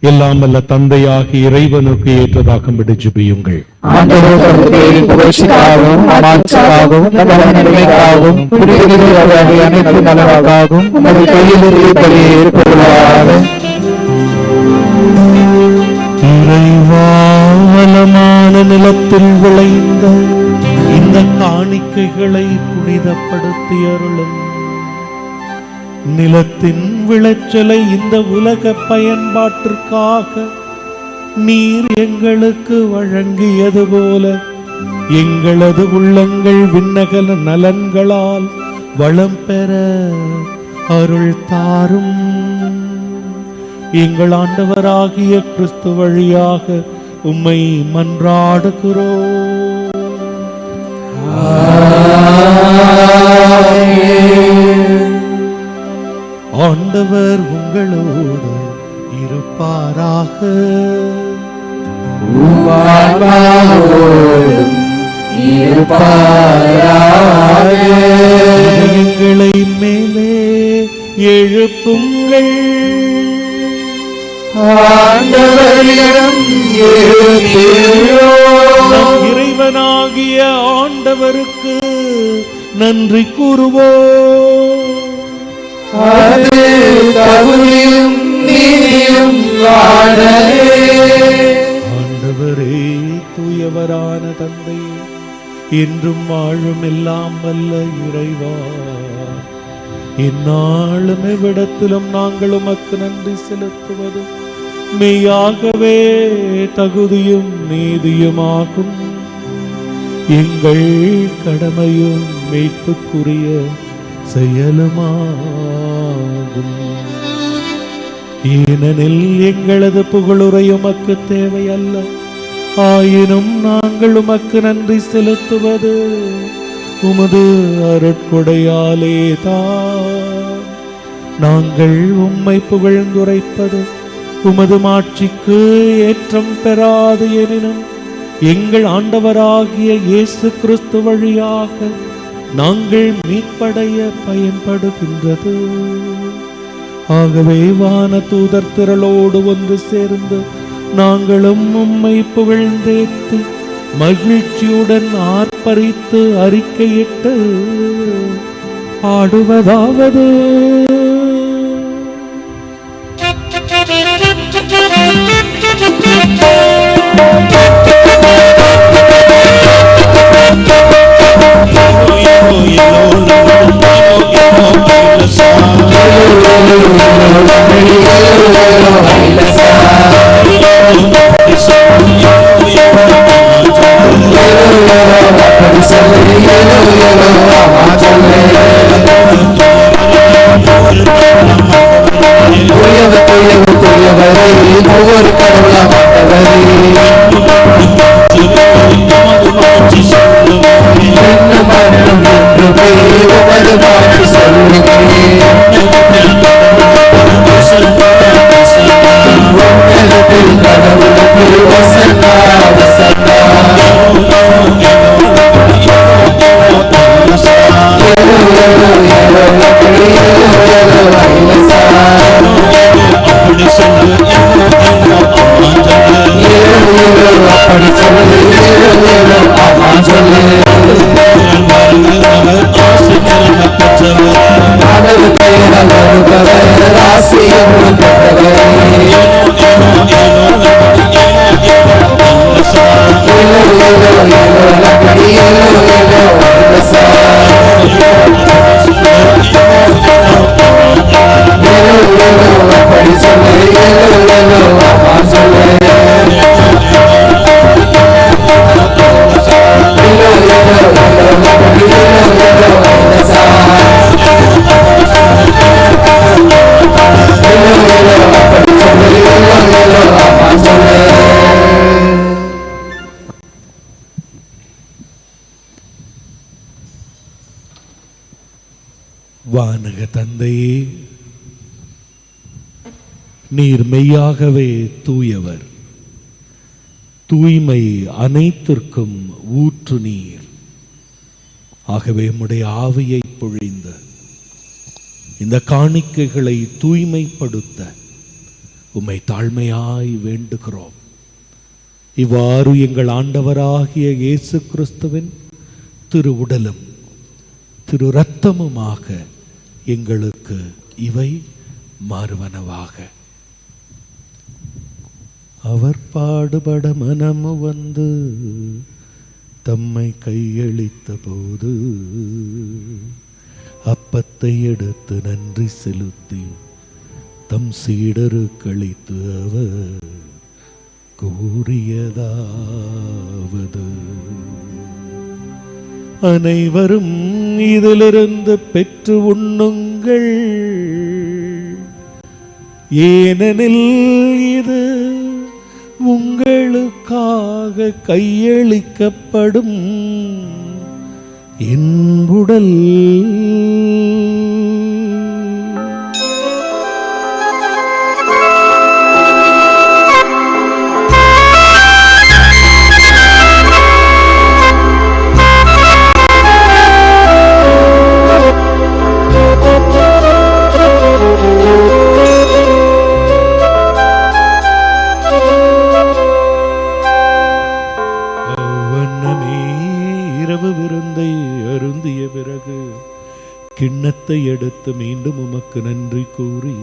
எல்லாம் வல்ல தந்தையாகி இறைவனுக்கு ஏற்றதாக ஜெபியுங்கள். இறைவாவலமான நிலத்தில் விளைந்த இந்த காணிக்கைகளை புனிதப்படுத்தி அருளும். நிலத்தின் விளைச்சலை இந்த உலக பயன்பாட்டிற்காக நீர் எங்களுக்கு வழங்கியது போல எங்களது உள்ளங்கள் விண்ணகல நலன்களால் வளம் பெற அருள் தாரும். எங்கள் ஆண்டவராகிய கிறிஸ்து வழியாக உம்மை மன்றாடுகிறோம். ஆண்டவர் உங்களோடு இருப்பாராக. எங்களை மேலே எழுப்புங்கள். நம் இறைவனாகிய ஆண்டவருக்கு நன்றி கூறுவோம். ஆண்டவரே, தூயவரான தந்தையே, என்றும் வாழும் எல்லாம் வல்ல இறைவா, இந்நாளும் எவ்விடத்திலும் நாங்கள் உமக்கு நன்றி செலுத்துவது மெய்யாகவே தகுதியும் நீதியுமாகும். எங்கள் கடமையும் மீட்புக்குரிய செயலுமாகும். ஏனெனில் எங்களது புகழுரை உமக்கு தேவையல்ல, ஆயினும் நாங்கள் உமக்கு நன்றி செலுத்துவது உமது அருட்கொடையாலே தான். நாங்கள் உம்மை புகழ்ந்துரைப்பது உமது மாட்சிக்கு ஏற்றம் பெறாது எனினும் எங்கள் ஆண்டவராகிய இயேசு கிறிஸ்து வழியாக நாங்கள் மீட்படைய பயன்படுகின்றது. ஆகவே வான தூதர் திரளோடு ஒன்று சேர்ந்து நாங்களும் உம்மை புகழ்ந்தேத்தி மகிழ்ச்சியுடன் ஆர்ப்பரித்து அறிக்கையிட்டு ஆடுவதாவது: ஒவ்வொரு வானக தந்தையே, நீர் மெய்யாகவே தூயவர். தூய்மை அனைத்திற்கும் ஊற்று நீர். ஆகவே உம்முடைய ஆவியை பொழிந்த இந்த காணிக்கைகளை தூய்மைப்படுத்த உம்மை தாழ்மையாய் வேண்டுகிறோம். இவ்வாறு எங்கள் ஆண்டவராகிய இயேசு கிறிஸ்துவின் திரு உடலும் திரு இரத்தமுமாக எங்களுக்கு இவை மாறுவனவாக. அவர் பாடுபட மனமு வந்து தம்மை கையளித்த போது அப்பத்தை எடுத்து நன்றி செலுத்தி தம் சீடருக்கு அளித்து அவர் கூறியதாவது: அனைவரும் இதிலிருந்து பெற்று உண்ணுங்கள், ஏனெனில் இது உங்களுக்காக கையளிக்கப்படும் என் உடல். கிண்ணத்தை எடுத்து மீண்டும் உமக்கு நன்றி கூறி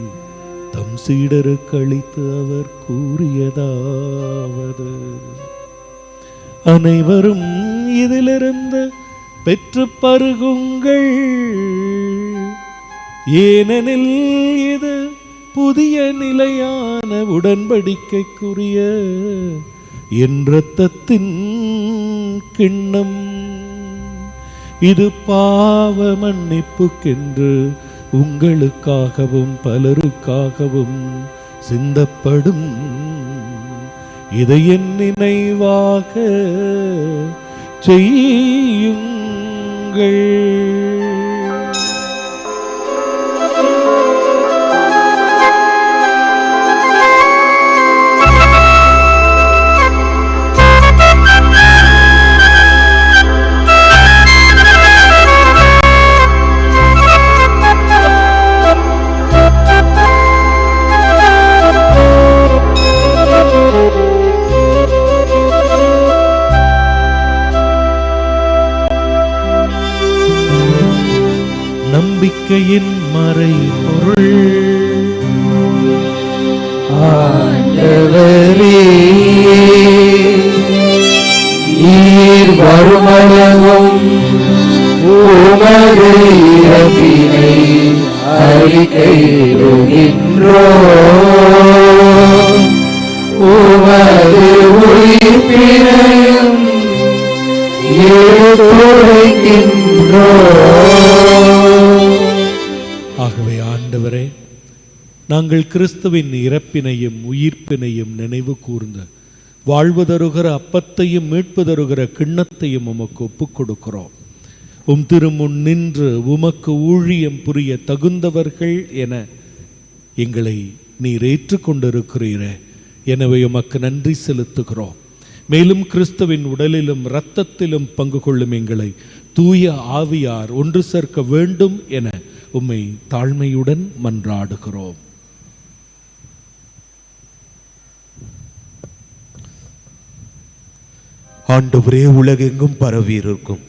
தம் சீடருக்கு அளித்து அவர் கூறியதாவது: அனைவரும் இதிலிருந்து பெற்று பருகுங்கள், ஏனெனில் இது புதிய நிலையான உடன்படிக்கைக்குரிய என் இரத்தத்தின் கிண்ணம். இது பாவ மன்னிப்புக்கென்று உங்களுக்காகவும் பலருக்காகவும் சிந்தப்படும். இதை என் நினைவாக செய்யுங்கள். நம்பிக்கையின் மறைபொருள். ஆண்டவரே, நீர் வருமளவும் உமது இறப்பினை அறிக்கையிடுகின்றோம், உமது உயிர்ப்பினையும் எடுத்துரைக்கின்றோம். ஆகவே ஆண்டவரே, நாங்கள் கிறிஸ்துவின் இறப்பினையும் உயிர்ப்பினையும் நினைவு கூர்ந்து வாழ்வு தருகிற அப்பத்தையும் மீட்பு தருகிற கிண்ணத்தையும் உமக்கு ஒப்புக் கொடுக்கிறோம். உம் திருமுன் நின்று உமக்கு ஊழியம் புரிய தகுந்தவர்கள் என எங்களை நீர் ஏற்றுக்கொண்டிருக்கிறீரே. எனவே உமக்கு நன்றி செலுத்துகிறோம். மேலும் கிறிஸ்துவின் உடலிலும் இரத்தத்திலும் பங்கு கொள்ளும் எங்களை தூய ஆவியார் ஒன்று சேர்க்க வேண்டும் என உம்மை தாழ்மையுடன் மன்றாடுகிறோம். ஆண்டவரே, உலகெங்கும் பரவி இருக்கும்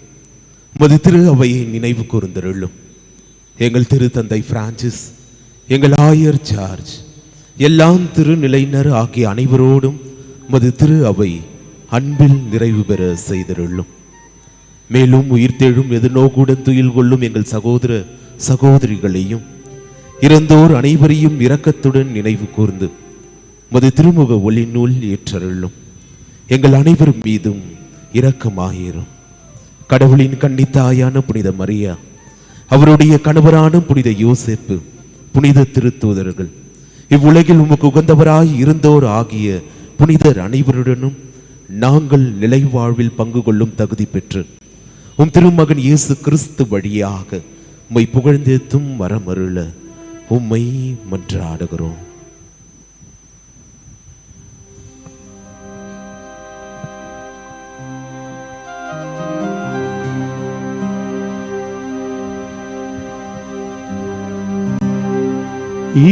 உமது திரு அவையை நினைவு கூர்ந்தருளும். எங்கள் திரு தந்தை பிரான்சிஸ், எங்கள் ஆயர் ஜார்ஜ், எல்லாம் திருநிலையினர் ஆகிய அனைவரோடும் உமது திரு அவை அன்பில் நிறைவு பெற செய்தருளும். மேலும் உயிர்த்தெழும் எதிர்நோக்குடன் துயில் கொள்ளும் எங்கள் சகோதர சகோதரிகளையும் இறந்தோர் அனைவரையும் இரக்கத்துடன் நினைவு கூர்ந்து உமது திருமுக ஒளி நூல் ஏற்றருளும். எங்கள் அனைவரும் மீதும் இரக்கமாயிரும். கடவுளின் கன்னித்தாயான புனித மரியா, அவருடைய கணவரான புனித யோசேப்பு, புனித திருத்தூதர்கள், இவ்வுலகில் உமக்கு உகந்தவராய் இருந்தோர் ஆகிய புனிதர் அனைவருடனும் நாங்கள் நிலை வாழ்வில் பங்கு கொள்ளும் தகுதி பெற்று உம் திருமகன் இயேசு கிறிஸ்து வழியாக உம்மை புகழ்ந்தேத்தும் வரமருள உம்மை மன்றாடுகிறோம்.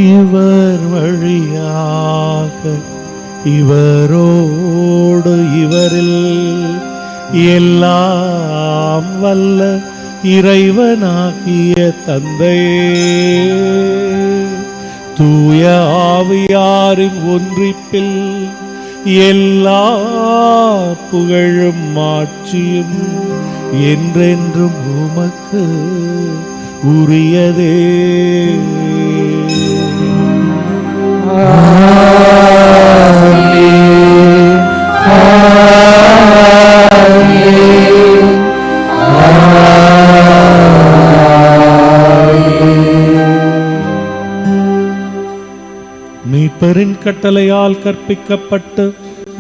இவர் வழியாக இவரோடு இவரில் எல்லாம் வல்ல இறைவனாகிய தந்தையே, தூய ஆவியாரின் ஒன்றிப்பில் எல்லா புகழும் மாட்சியும் என்றென்றும் உமக்கு உரியதே. மீட்பரின் கட்டளையால் கற்பிக்கப்பட்டு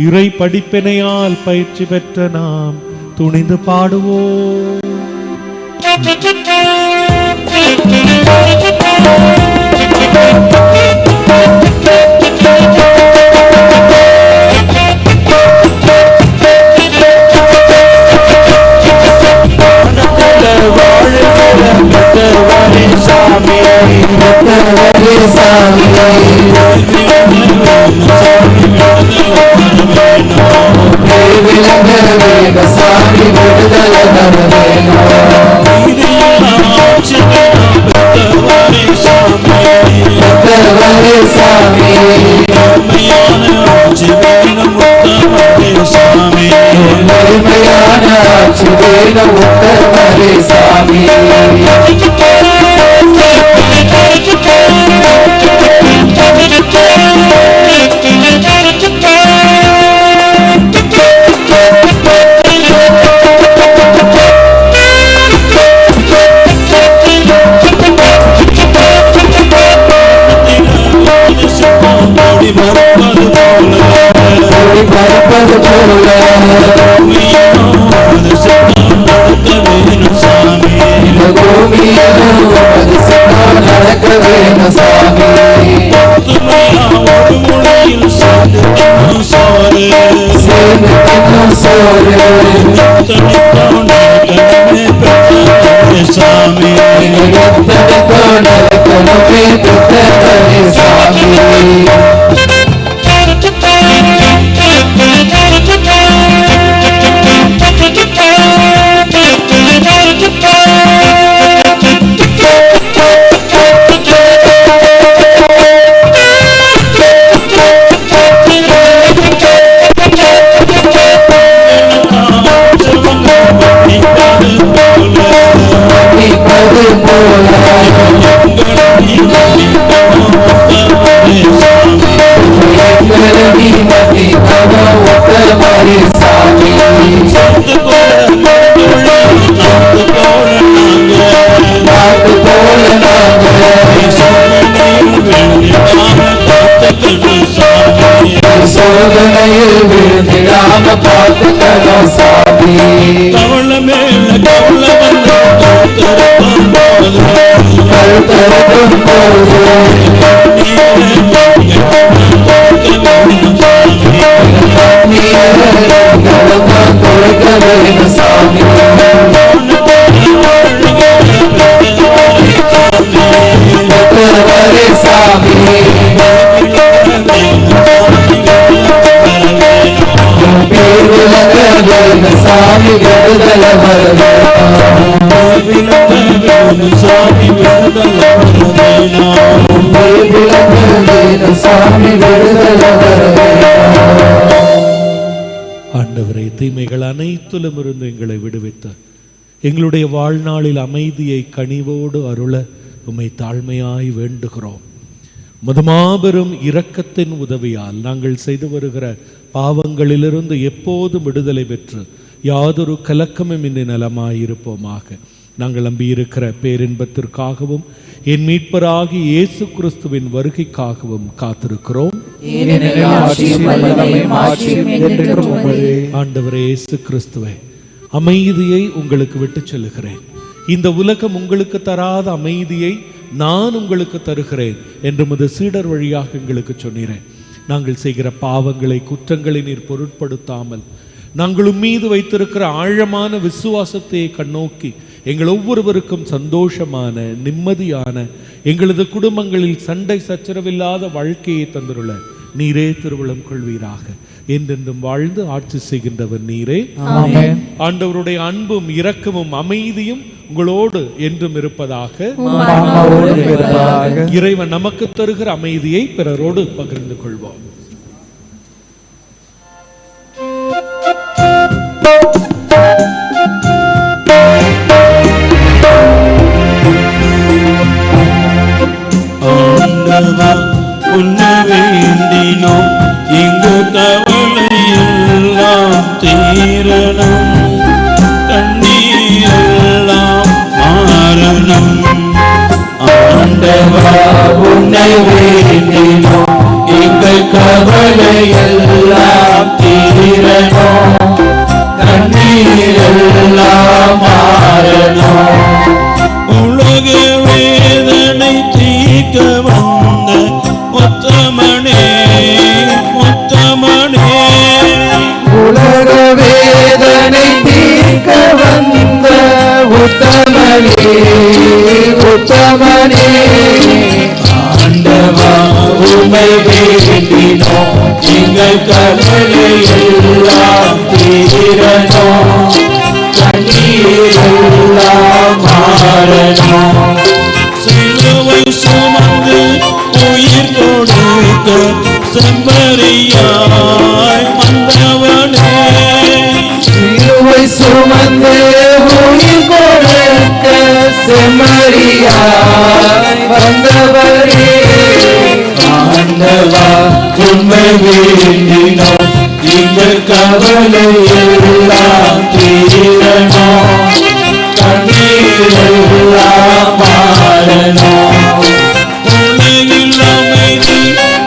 இறை படிப்பினையால் பயிற்சி பெற்ற நாம் துணிந்து பாடுவோம். சோதனையில் விழுந்திடாம பார்த்துக்கணும் சாமி. கவலை மேல கவலை வந்து கருத்தரக்கும் போது கொடுக்க வேண்டும் சாமி. சாமி சாமி விடுதல சாமி விடுதல. ஆண்டவரே, தீமைகள் அனைத்திலும் இருந்து எங்களை விடுவித்த எங்களுடைய வாழ்நாளில் அமைதியை கனிவோடு அருள உம்மை தாழ்மையாய் வேண்டுகிறோம். மாபெரும் இரக்கத்தின் உதவியால் நாங்கள் செய்து வருகிற பாவங்களிலிருந்து எப்போதும் விடுதலை பெற்று யாதொரு கலக்கமும் இன்றி நலமாயிருப்போமாக. நாங்கள் நம்பியிருக்கிற பேரின்பத்திற்காகவும் என் மீட்பராகி இயேசு கிறிஸ்துவின் வருகைக்காகவும் காத்திருக்கிறோம். ஆண்டவரே இயேசு கிறிஸ்துவே, அமைதியை உங்களுக்கு விட்டு செல்லுகிறேன். இந்த உலகம் உங்களுக்கு தராத அமைதியை நான் உங்களுக்கு தருகிறேன் என்று முத சீடர் வழியாக எங்களுக்கு சொன்னீரேன். நாங்கள் செய்கிற பாவங்களை குற்றங்களை நீர் பொருட்படுத்தாமல் நாங்கள் மீது வைத்திருக்கிற ஆழமான விசுவாசத்தை கண்ணோக்கி எங்கள் ஒவ்வொருவருக்கும் சந்தோஷமான நிம்மதியான எங்களது குடும்பங்களில் சண்டை சச்சரவில்லாத வாழ்க்கையை தந்துள்ள நீரே திருவுளம் கொள்வீராக. என்றென்றும் வாழ்ந்து ஆட்சி செய்கின்றவர் நீரே. ஆண்டவருடைய அன்பும் இரக்கமும் அமைதியும் உங்களோடு என்றும் இருப்பதாக. இறைவன் நமக்கு தருகிற அமைதியை பிறரோடு பகிர்ந்து கொள்வோம். வேண்டினோம் இங்கு கவலையெல்லாம் தீரணும், கண்ணீரெல்லாம் மாறணும். ஆண்டவா உன்னை வேண்டினோம் எங்கள் கவலையெல்லாம் தீரணும், கண்ணீரெல்லாம் மாறணும். உலக வேதனை தீர்க்க வந்த உத்தமனே, உத்தமனே, உலக வேதனை தீர்க்க வந்த உத்தமனே, உத்தமனே. ஆண்டவா உம்மை வேண்டினோம் எங்கள் கவலையெல்லாம் தீரணும், கண்ணீரெல்லாம் மாறணும். சிலுவை சுமந்து உயிர் கொடுக்க செம்மறியாய் வந்தவனே, சிலுவை சுமந்து உயிர் கொடுக்க செம்மறியாய் வந்தவரே. ஆண்டவா உம்மை வேண்டினோம் எங்கள் கவலையெல்லாம் தீரணும், கண்ணீரெல்லாம் மாறணும். உலகில் அமைதி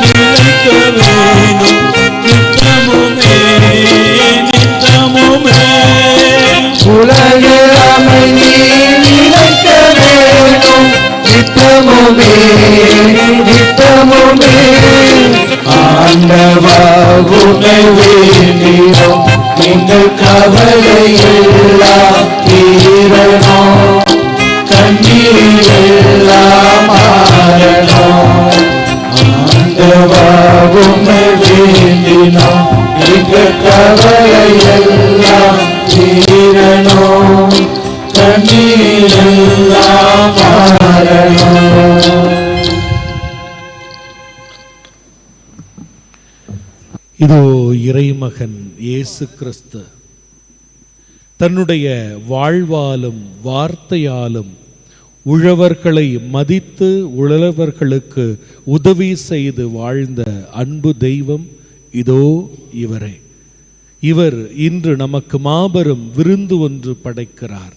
நிலைக்க வேணும், நித்தமுமே நித்தமுமே. உலகில் அமைதி நிலைக்க வேணும், நித்தமுமே நித்தமுமே. ஆண்டவா உம்மை வேண்டினோம் எங்கள் கவலையெல்லாம் தீரணும், கண்ணீரெல்லாம் மாறணும். ஆண்டவா உம்மை வேண்டினோம் எங்கள் கவலையெல்லாம் தீரணும், கண்ணீரெல்லாம் மாறணும். இதோ இறைமகன் இயேசு கிறிஸ்து தன்னுடைய வாழ்வாலும் வார்த்தையாலும் உழவர்களை மதித்து உழவர்களுக்கு உதவி செய்து வாழ்ந்த அன்பு தெய்வம் இதோ இவரே. இவர் இன்று நமக்கு மாபெரும் விருந்து ஒன்று படைக்கிறார்.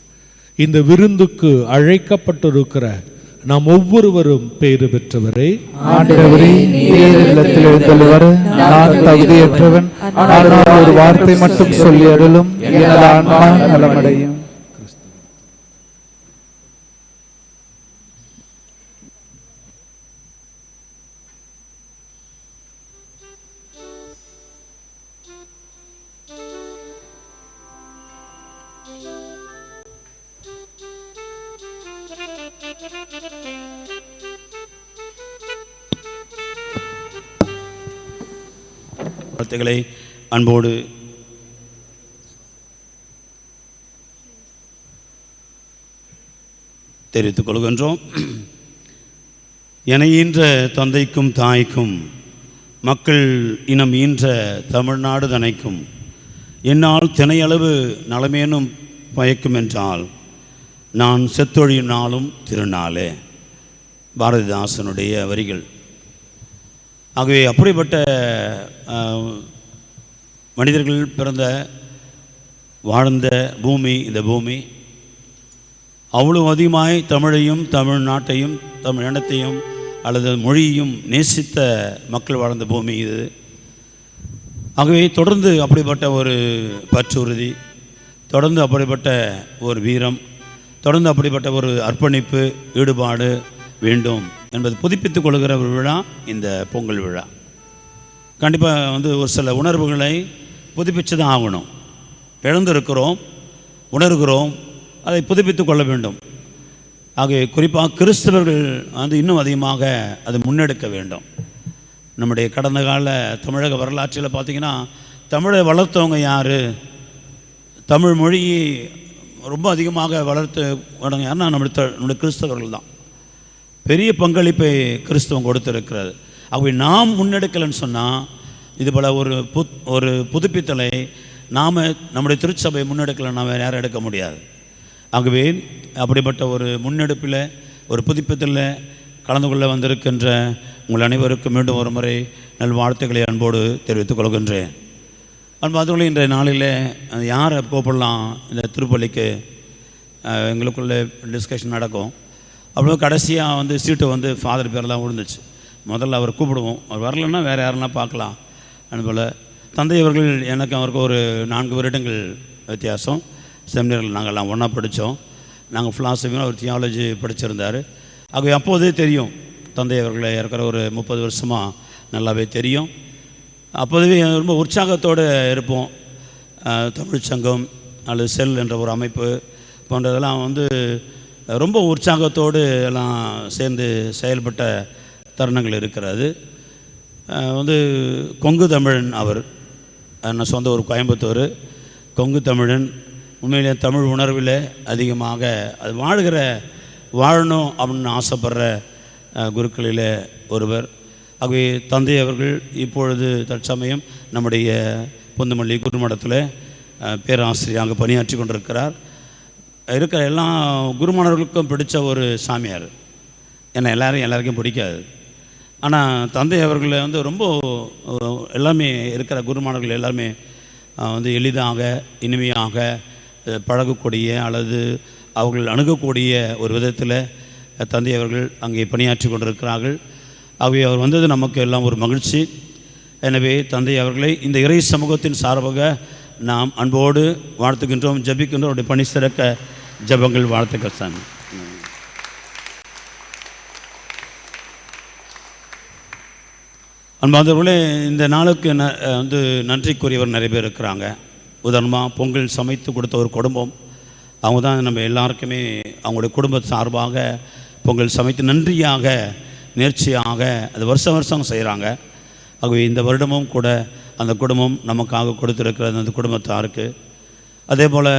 இந்த விருந்துக்கு அழைக்கப்பட்டிருக்கிற நாம் ஒவ்வொருவரும் பேறு பெற்றவரே. ஆண்டவரே, நீர் இல்லத்தில் எழுந்தருள்வர். நான் தகுதியற்றவன், ஆனால் ஒரு வார்த்தை மட்டும் சொல்லி அருளும், எனது ஆன்மா நலமடையும். வார்த்தைகளை அன்போடு தெரிவித்துக் கொள்கின்றோம். என ஈன்ற தந்தைக்கும் தாய்க்கும் மக்கள் இனம் ஈன்ற தமிழ்நாடு தனைக்கும் என்னால் தினையளவு நலமேனும் பயக்கும் என்றால் நான் செத்தொழியும் நாளும் திருநாளே. பாரதிதாசனுடைய வரிகள். ஆகவே அப்படிப்பட்ட மனிதர்கள் பிறந்த வாழ்ந்த பூமி இந்த பூமி. அவ்வளவு அதிகமாய் தமிழையும் தமிழ்நாட்டையும் தமிழ் இனத்தையும் அல்லது மொழியையும் நேசித்த மக்கள் வாழ்ந்த பூமி இது. ஆகவே தொடர்ந்து அப்படிப்பட்ட ஒரு பற்றுறுதி, தொடர்ந்து அப்படிப்பட்ட ஒரு வீரம், தொடர்ந்து அப்படிப்பட்ட ஒரு அர்ப்பணிப்பு, ஈடுபாடு வேண்டும் என்பது புதுப்பித்துக் கொள்கிற ஒரு விழா இந்த பொங்கல் விழா. கண்டிப்பாக ஒரு சில உணர்வுகளை புதுப்பித்து தான் ஆகணும். இழந்திருக்கிறோம், உணர்கிறோம், அதை புதுப்பித்துக் கொள்ள வேண்டும். ஆகவே குறிப்பாக கிறிஸ்தவர்கள் இன்னும் அதிகமாக அதை முன்னெடுக்க வேண்டும். நம்முடைய கடந்த கால தமிழக வரலாற்றில் பார்த்திங்கன்னா தமிழை வளர்த்தவங்க யார், தமிழ் மொழியை ரொம்ப அதிகமாக வளர்த்து யாருன்னா நம்முடைய கிறிஸ்தவர்கள் தான். பெரிய பங்களிப்பை கிறிஸ்தவம் கொடுத்துருக்கிறது. ஆகவே நாம் முன்னெடுக்கலைன்னு சொன்னால் இது போல் ஒரு புதுப்பித்தலை நாம் நம்முடைய திருச்சபை முன்னெடுக்கலை நாம் வேறு யாரும் எடுக்க முடியாது. ஆகவே அப்படிப்பட்ட ஒரு முன்னெடுப்பில் ஒரு புதுப்பித்தலில் கலந்து கொள்ள வந்திருக்கின்ற உங்கள் அனைவருக்கும் மீண்டும் ஒரு முறை நல்வாழ்த்துக்களை அன்போடு தெரிவித்துக் கொள்கின்றேன். அன்பு இன்றைய நாளில் யாரை கூப்பிடலாம் இந்த திருப்பலிக்கு எங்களுக்குள்ளே டிஸ்கஷன் நடக்கும். அவ்வளோ கடைசியாக சீட்டு ஃபாதர் பேர் தான் விழுந்துச்சு. முதல்ல அவர் கூப்பிடுவோம், அவர் வரலன்னா வேறு யாரெல்லாம் பார்க்கலாம். அதுபோல் தந்தை அவர்கள் எனக்கு அவருக்கு ஒரு 4 வருடங்கள் வித்தியாசம். செமினரில் நாங்கள்லாம் ஒன்றா படித்தோம். நாங்கள் ஃபிலாசபி, அவர் தியாலஜி படிச்சிருந்தார். ஆகவே அப்போதே தெரியும் தந்தை அவர்களை இருக்கிற ஒரு 30 வருஷமாக நல்லாவே தெரியும். அப்போதே ரொம்ப உற்சாகத்தோடு இருப்போம். தமிழ்ச்சங்கம் அல்லது செல் என்ற ஒரு அமைப்பு போன்றதெல்லாம் ரொம்ப உற்சாகத்தோடு எல்லாம் சேர்ந்து செயல்பட்ட தருணங்கள் இருக்கிறது. கொங்கு தமிழன் அவர், நான் சொந்த ஒரு கோயம்புத்தூர். கொங்கு தமிழன் உண்மையிலே தமிழ் உணர்வில் அதிகமாக அது வாழணும் அப்படின்னு ஆசைப்படுற குருக்களில் ஒருவர். ஆகவே தந்தை அவர்கள் இப்பொழுது தற்சமயம் நம்முடைய புந்தமல்லி குருமடத்தில் பேராசிரியராக பணியாற்றி கொண்டிருக்கிறார். இருக்கிற எல்லா குருமானவர்களுக்கும் பிடித்த ஒரு சாமியார். ஏன்னா எல்லாருக்கும் பிடிக்காது. ஆனால் தந்தை அவர்களை ரொம்ப எல்லாமே இருக்கிற குருமானவர்கள் எல்லாருமே எளிதாக இனிமையாக பழகக்கூடிய அல்லது அவர்கள் அணுகக்கூடிய ஒரு விதத்தில் தந்தை அவர்கள் அங்கே பணியாற்றி கொண்டிருக்கிறார்கள். ஆகவே அவர் வந்தது நமக்கு எல்லாம் ஒரு மகிழ்ச்சி. எனவே தந்தை அவர்களை இந்த இறை சமூகத்தின் சார்பாக நாம் அன்போடு வாழ்த்துகின்றோம், ஜபிக்கின்றோம். அவருடைய பணி சிறக்க ஜபங்கள், வாழ்த்துக்கள் சாமி. அன்பாந்தவர்களே, இந்த நாளுக்கு நன்றிக்குரியவர் நிறைய பேர் இருக்கிறாங்க. உதாரணமாக பொங்கல் சமைத்து கொடுத்த ஒரு குடும்பம், அவங்க தான் நம்ம எல்லாருக்குமே அவங்களுடைய குடும்ப சார்பாக பொங்கல் சமைத்து நன்றியாக நேர்ச்சியாக அது வருஷம் செய்கிறாங்க. ஆகவே இந்த வருடமும் கூட அந்த குடும்பம் நமக்காக கொடுத்துருக்கிறது அந்த குடும்பத்தாருக்கு. அதே போல்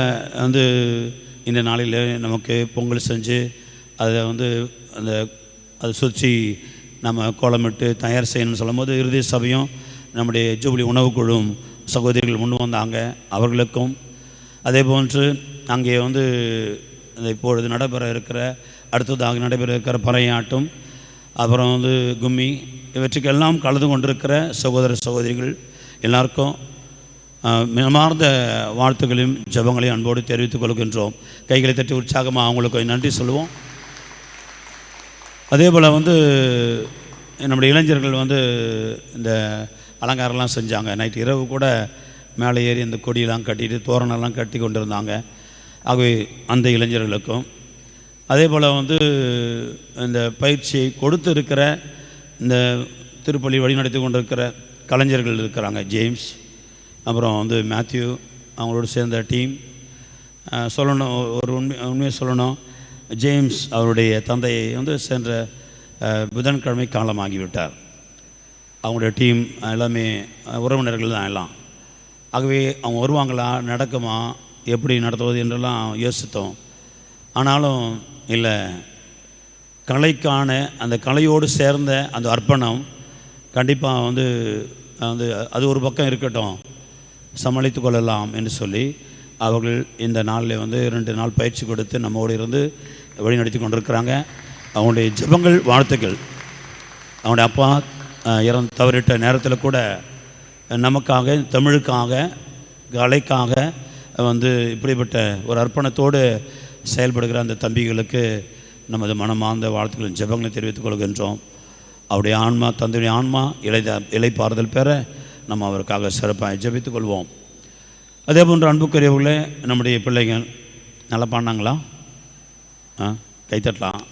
இந்த நாளில் நமக்கு பொங்கல் செஞ்சு அதை அதை சுற்றி நம்ம கோலமிட்டு தயார் செய்யணும்னு சொல்லும்போது இறுதி சபையும் நம்முடைய ஜூபிலி உணவு குழுவும் சகோதரிகள் முன் வந்தாங்க. அவர்களுக்கும் அதே போன்று அங்கே இப்பொழுது அடுத்ததாக நடைபெற இருக்கிற பறையாட்டும் அப்புறம் கும்மி இவற்றுக்கெல்லாம் கலந்து கொண்டிருக்கிற சகோதர சகோதரிகள் எல்லாருக்கும் மனமார்ந்த வாழ்த்துக்களையும் ஜபங்களையும் அன்போடு தெரிவித்துக் கொள்கின்றோம். கைகளை தட்டி உற்சாகமாக அவங்களுக்கு நன்றி சொல்லுவோம். அதே போல் வந்து நம்முடைய இளைஞர்கள் வந்து இந்த அலங்காரம்லாம் செஞ்சாங்க. நைட்டு இரவு கூட மேலே ஏறி இந்த கொடியெல்லாம் கட்டிட்டு தோரணெல்லாம் கட்டி கொண்டு இருந்தாங்க. ஆகவே அந்த இளைஞர்களுக்கும் அதே போல் வந்து இந்த பயிற்சியை கொடுத்து இருக்கிற இந்த திருப்பலி வழிநடத்தி கொண்டு இருக்கிற கலைஞர்கள் இருக்கிறாங்க. ஜேம்ஸ், அப்புறம் வந்து மேத்யூ, அவங்களோடு சேர்ந்த டீம். சொல்லணும், ஒரு உண்மையை சொல்லணும், ஜேம்ஸ் அவருடைய தந்தையை வந்து சென்ற புதன்கிழமை காலமாகிவிட்டார். அவங்களுடைய டீம் எல்லாமே உறவினர்கள் தான் எல்லாம். ஆகவே அவங்க வருவாங்களா, நடக்குமா, எப்படி நடத்துவது என்றெல்லாம் யோசித்தோம். ஆனாலும் இல்லை, கலைக்கான அந்த கலையோடு சேர்ந்த அந்த அர்ப்பணம் கண்டிப்பாக வந்து அது ஒரு பக்கம் இருக்கட்டும், சமாளித்து கொள்ளலாம் என்று சொல்லி அவர்கள் இந்த நாளில் வந்து 2 நாள் பயிற்சி கொடுத்து நம்மோடு இருந்து வழிநடத்தி கொண்டிருக்கிறாங்க. அவங்களுடைய ஜெபங்கள், வாழ்த்துக்கள். அவனுடைய அப்பா தவறிட்ட நேரத்தில் கூட நமக்காக, தமிழுக்காக, கலைக்காக வந்து இப்படிப்பட்ட ஒரு அர்ப்பணத்தோடு செயல்படுகிற அந்த தம்பிகளுக்கு நமது மனமார்ந்த வாழ்த்துக்களின் ஜெபங்களை தெரிவித்துக் கொள்கின்றோம். அவருடைய ஆன்மா, தந்தையுடைய ஆன்மா இலைப்பாறுதல் பெற நம்ம அவருக்காக சிறப்பாக ஜெபித்துக் கொள்வோம். அதே போன்ற அன்புக்குரியவர்களே, நம்முடைய பிள்ளைகள் நல்லா பாடினாங்களா? கைத்தட்டலாம்.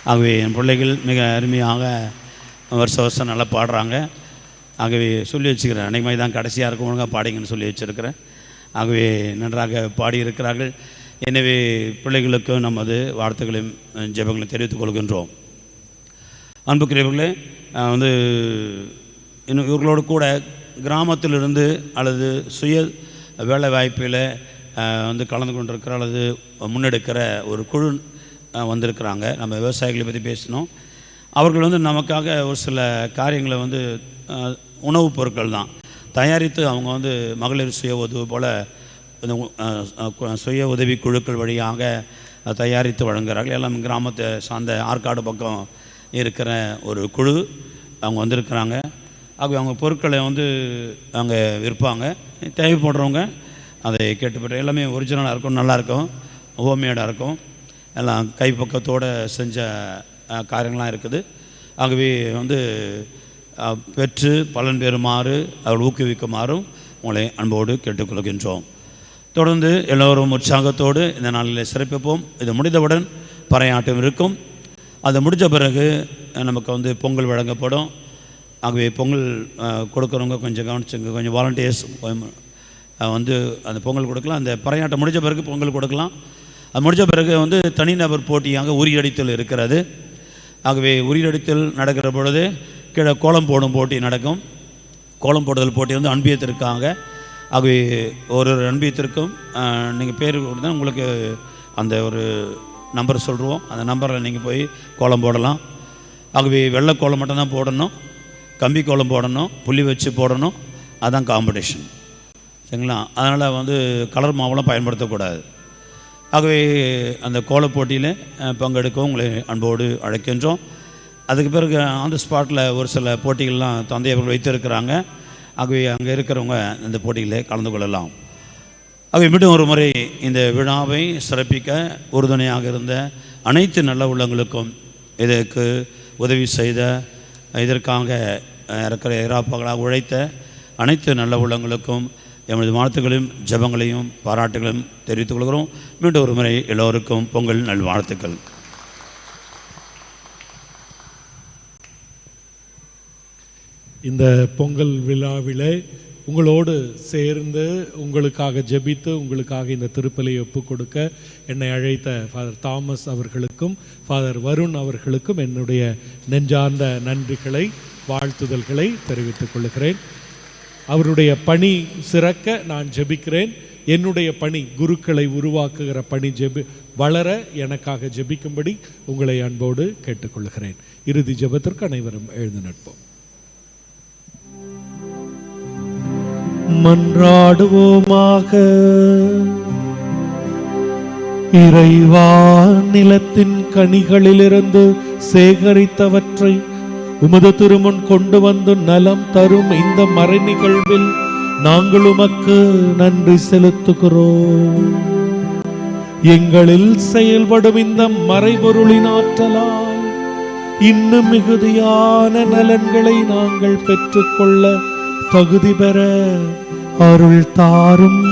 ஆகவே என் பிள்ளைகள் மிக அருமையாக வருஷம் நல்லா பாடுறாங்க. ஆகவே சொல்லி வச்சுக்கிறேன், அன்றைக்கு தான் கடைசியாக இருக்கும், ஒழுங்காக பாடிங்கன்னு சொல்லி வச்சுருக்கிறேன். ஆகவே நன்றாக பாடியிருக்கிறார்கள். எனவே பிள்ளைகளுக்கும் நமது வாழ்த்துக்களையும் ஜெபங்களையும் தெரிவித்துக் கொள்கின்றோம். அன்புக்குரியவர்களே, வந்து இன்னும் இவர்களோடு கூட கிராமத்திலிருந்து அல்லது சுய வேலை வாய்ப்பில் வந்து கலந்து கொண்டிருக்கிற அல்லது முன்னெடுக்கிற ஒரு குழு வந்திருக்கிறாங்க. நம்ம விவசாயிகளை பற்றி பேசினோம். அவர்கள் வந்து நமக்காக ஒரு சில காரியங்களை வந்து உணவுப் பொருட்கள் தான் தயாரித்து அவங்க வந்து மகளிர் சுய உதவி போல் சுய உதவி குழுக்கள் வழியாக தயாரித்து வழங்குகிறார்கள். எல்லாம் கிராமத்தை சார்ந்த ஆற்காடு பக்கம் இருக்கிற ஒரு குழு அவங்க வந்திருக்கிறாங்க. ஆகவே அவங்க பொருட்களை வந்து அங்கே விற்பாங்க. தேவைப்படுறவங்க அதை கேட்டுப்பட்டு எல்லாமே ஒரிஜினலாக இருக்கும், நல்லாயிருக்கும், ஹோம்மேடாக இருக்கும், எல்லாம் கைப்பக்கத்தோடு செஞ்ச காரியங்கள்லாம் இருக்குது. ஆகவே வந்து பெற்று பலன் பெறுமாறு அவர்கள் ஊக்குவிக்குமாறும் உங்களை அன்போடு கேட்டுக்கொள்கின்றோம். தொடர்ந்து எல்லோரும் உற்சாகத்தோடு இந்த நாளில் சிறப்பிப்போம். இது முடிந்தவுடன் பறையாட்டம் இருக்கும். அது முடிஞ்ச பிறகு நமக்கு வந்து பொங்கல் வழங்கப்படும். ஆகவே பொங்கல் கொடுக்குறவங்க கொஞ்சம் கவனிச்சுங்க, கொஞ்சம் வாலண்டியர்ஸ் வந்து அந்த பொங்கல் கொடுக்கலாம். அந்த பறையாட்டம் முடிஞ்ச பிறகு பொங்கல் கொடுக்கலாம். அது முடிஞ்ச பிறகு வந்து தனிநபர் போட்டியாக உரியடித்தல் இருக்கிறது. ஆகவே உரியடித்தல் நடக்கிற பொழுது கீழே கோலம் போடும் போட்டி நடக்கும். கோலம் போடுதல் போட்டி வந்து அன்பியத்திற்காக. ஆகவே ஒரு அன்பியத்திற்கும் நீங்கள் பேர் கொடுத்தா உங்களுக்கு அந்த ஒரு நம்பர் சொல்லுவோம். அந்த நம்பரில் நீங்கள் போய் கோலம் போடலாம். ஆகவே வெள்ளை கோலம் மட்டும்தான் போடணும், கம்பி கோலம் போடணும், புள்ளி வச்சு போடணும். அதுதான் காம்படிஷன், சரிங்களா? அதனால் வந்து கலர் மாவுலாம் பயன்படுத்தக்கூடாது. ஆகவே அந்த கோலப் போட்டியில் பங்கெடுக்கவும் உங்களை அன்போடு அழைக்கின்றோம். அதுக்கு பிறகு ஆன் த ஸ்பாட்டில் ஒரு சில போட்டிகள்லாம் தந்தை அவர்கள் வைத்திருக்கிறாங்க. ஆகவே அங்கே இருக்கிறவங்க இந்த போட்டியிலே கலந்து கொள்ளலாம். ஆகவே மீண்டும் ஒரு முறை இந்த விழாவை சிறப்பிக்க உறுதுணையாக இருந்த அனைத்து நல்ல உள்ளங்களுக்கும், இதற்கு உதவி செய்த, இதற்காக இருக்கிற இராப்பகலாக உழைத்த அனைத்து நல்ல உள்ளங்களுக்கும் எமது வாழ்த்துக்களையும் ஜெபங்களையும் பாராட்டுகளையும் தெரிவித்துக் கொள்கிறோம். மீண்டும் ஒரு முறை எல்லோருக்கும் பொங்கல் நல்வாழ்த்துக்கள். இந்த பொங்கல் விழாவிலே உங்களோடு சேர்ந்து உங்களுக்காக ஜெபித்து உங்களுக்காக இந்த திருப்பலியை ஒப்புக் கொடுக்க என்னை அழைத்த ஃபாதர் தாமஸ் அவர்களுக்கும் ஃபாதர் வருண் அவர்களுக்கும் என்னுடைய நெஞ்சார்ந்த நன்றிகளை, வாழ்த்துதல்களை தெரிவித்துக் கொள்கிறேன். அவருடைய பணி சிறக்க நான் ஜெபிக்கிறேன். என்னுடைய பணி, குருக்களை உருவாக்குகிற பணி வளர எனக்காக ஜெபிக்கும்படி உங்களை அன்போடு கேட்டுக்கொள்கிறேன். இறுதி ஜெபத்திற்கு அனைவரும் எழுந்து நிற்போம். மன்றாடுவோமாக. இறைவா, நிலத்தின் கனிகளிலிருந்து சேகரித்தவற்றை உமது திருமுன் கொண்டு வந்து நலம் தரும் இந்த மறை நிகழ்வில் நாங்கள் உமக்கு நன்றி செலுத்துகிறோம். எங்களில் செயல்படும் இந்த மறைபொருளின் ஆற்றலால் இன்னும் மிகுதியான நலன்களை நாங்கள் பெற்றுக்கொள்ள தகுதி பெற அருள் தாரும்.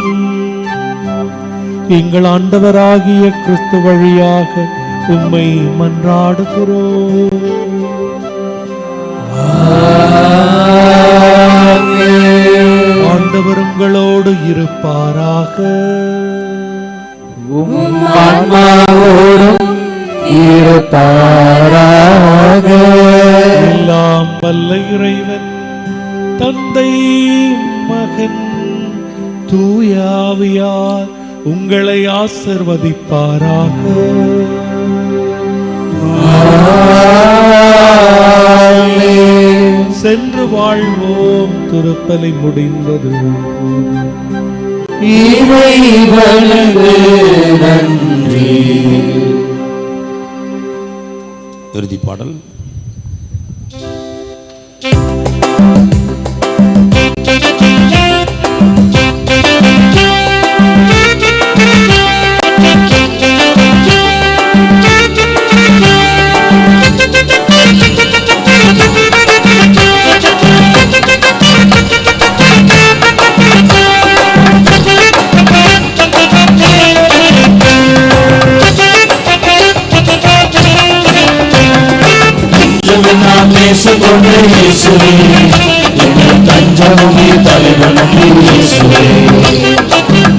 எங்கள் ஆண்டவராகிய கிறிஸ்து வழியாக உம்மை மன்றாடுகிறோம். ஆண்டவர் உங்களோடு இருப்பாராக. எல்லாம் வல்ல இறைவன் தந்தை மகன் தூய ஆவியார் உங்களை ஆசிர்வதிப்பாராக. சென்று வாழ்வோம். திருப்பலி முடிந்தது. இறுதி பாடல்.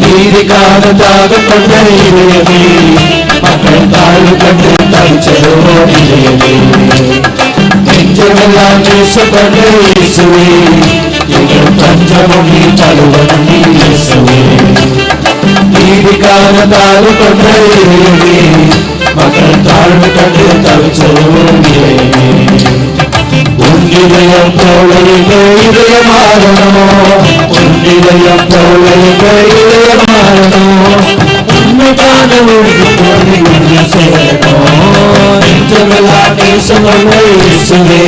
நீதிக்காக தாகம் கொண்ட இதயமே, மக்கள் தாழ்வு கண்டு தவிச்சதோ இதயமே, நெஞ்சமெல்லாம் நேசப்பட்ட இயேசுவே, எங்கள் தஞ்சமும் நீ தழுவனும் நீ இயேசுவே. நீதிக்காக தாகம் கொண்ட இதயமே, மக்கள் தாழ்வு கண்டு தவிச்சதோ இதயமே. உன் இதயம் போல எங்கள் இதயமாகணும், உன் இதயம் போல எங்கள் இதயமாகணும், உண்மைக்கான ஒழுங்கு போது உண்மை சேரணும். நெஞ்சமெல்லாம் நேசமுள்ள இயேசுவே,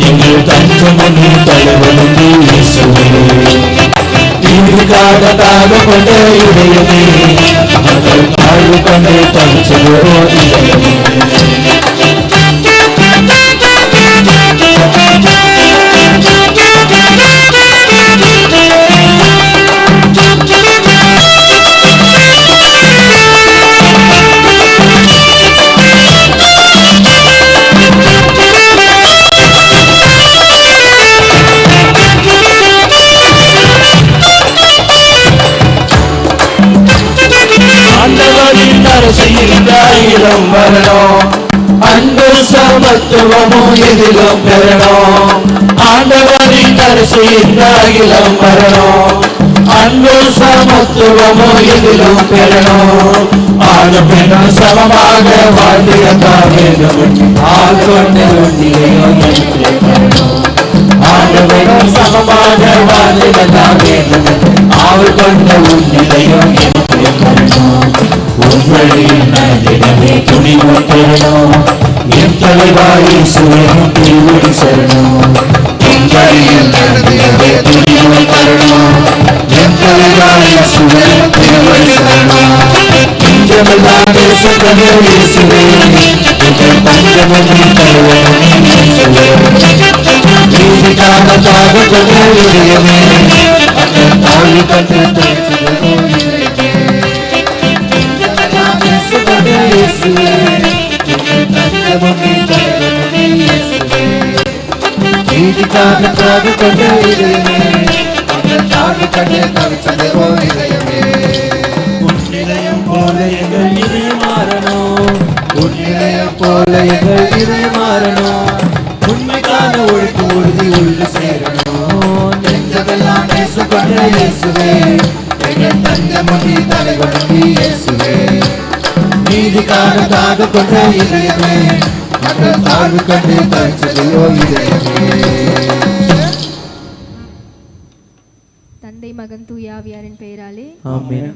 எங்கள் தஞ்சமும் நீ தழுவனும் நீ இயேசுவே. நீதிக்காக தாகம் கொண்ட இதயமே, மக்கள் தாழ்வு கண்டு தவிச்சதோ இதயமே. அரசியலும் வரணும், அன்பு சமத்துவமும் எதிலும் பெறணும். ஆண்டவரின் அரசியல் வரணும், அன்பு சமத்துவமும் எதிலும் பெறணும். ஆணு பெண்ணும் சமமாக வாழ்ந்திருக்க வேண்டும், ஆள் கொண்ட ஒன்றிலையும் ஆண்டு பெண்ணும் சமமாக வாழ்ந்திருக்க வேண்டும், ஆள் கொண்ட ஒன்றிலையும் உங்களின் மனதிடமே துணிவு பெறணும். என் தலைவாய் சுவையும் திருவடி சரணம். உங்களின் மனதிடமே துணிவு பெறணும். என் தலைவாய் சுவையும் திருவடி சரணம். நெஞ்சமெல்லாம் நேசப்பட்ட இயேசுவே, எங்கள் தஞ்சமும் நீ தழுவனும் நீ இயேசுவே. நீதிக்காக தாகம் கொண்ட இதயமே, மக்கள் தாழ்வு கண்டு தவிச்சதோ இதயமே. இயேசுவே, எங்கள் தஞ்சமும் நீ தழுவனும் நீ இயேசுவே. நீதிக்காக தாகம் கொண்ட இதயமே, மக்கள் தாழ்வு கண்டு தவிச்சதோ இதயமே. உன் இதயம் போல எங்கள் இதயம் மாறணும், உன் இதயம் போல எங்கள் இதயம் மாறணும். உண்மைக்கான ஒழுக்கு உறுதி உள்ள சேரணும். நெஞ்சமெல்லாம் நேசப்பட்ட இயேசுவே, எங்கள் தஞ்சமும் நீ தலைவனும் நீ இயேசுவே. நீதிக்காக தாகம் கொண்ட இதயமே, மக்கள் தாழ்வு கண்டு தவிச்சதோ இதயமே. தந்தை மகன் தூய ஆவியாரின் பெயராலே ஆமென்.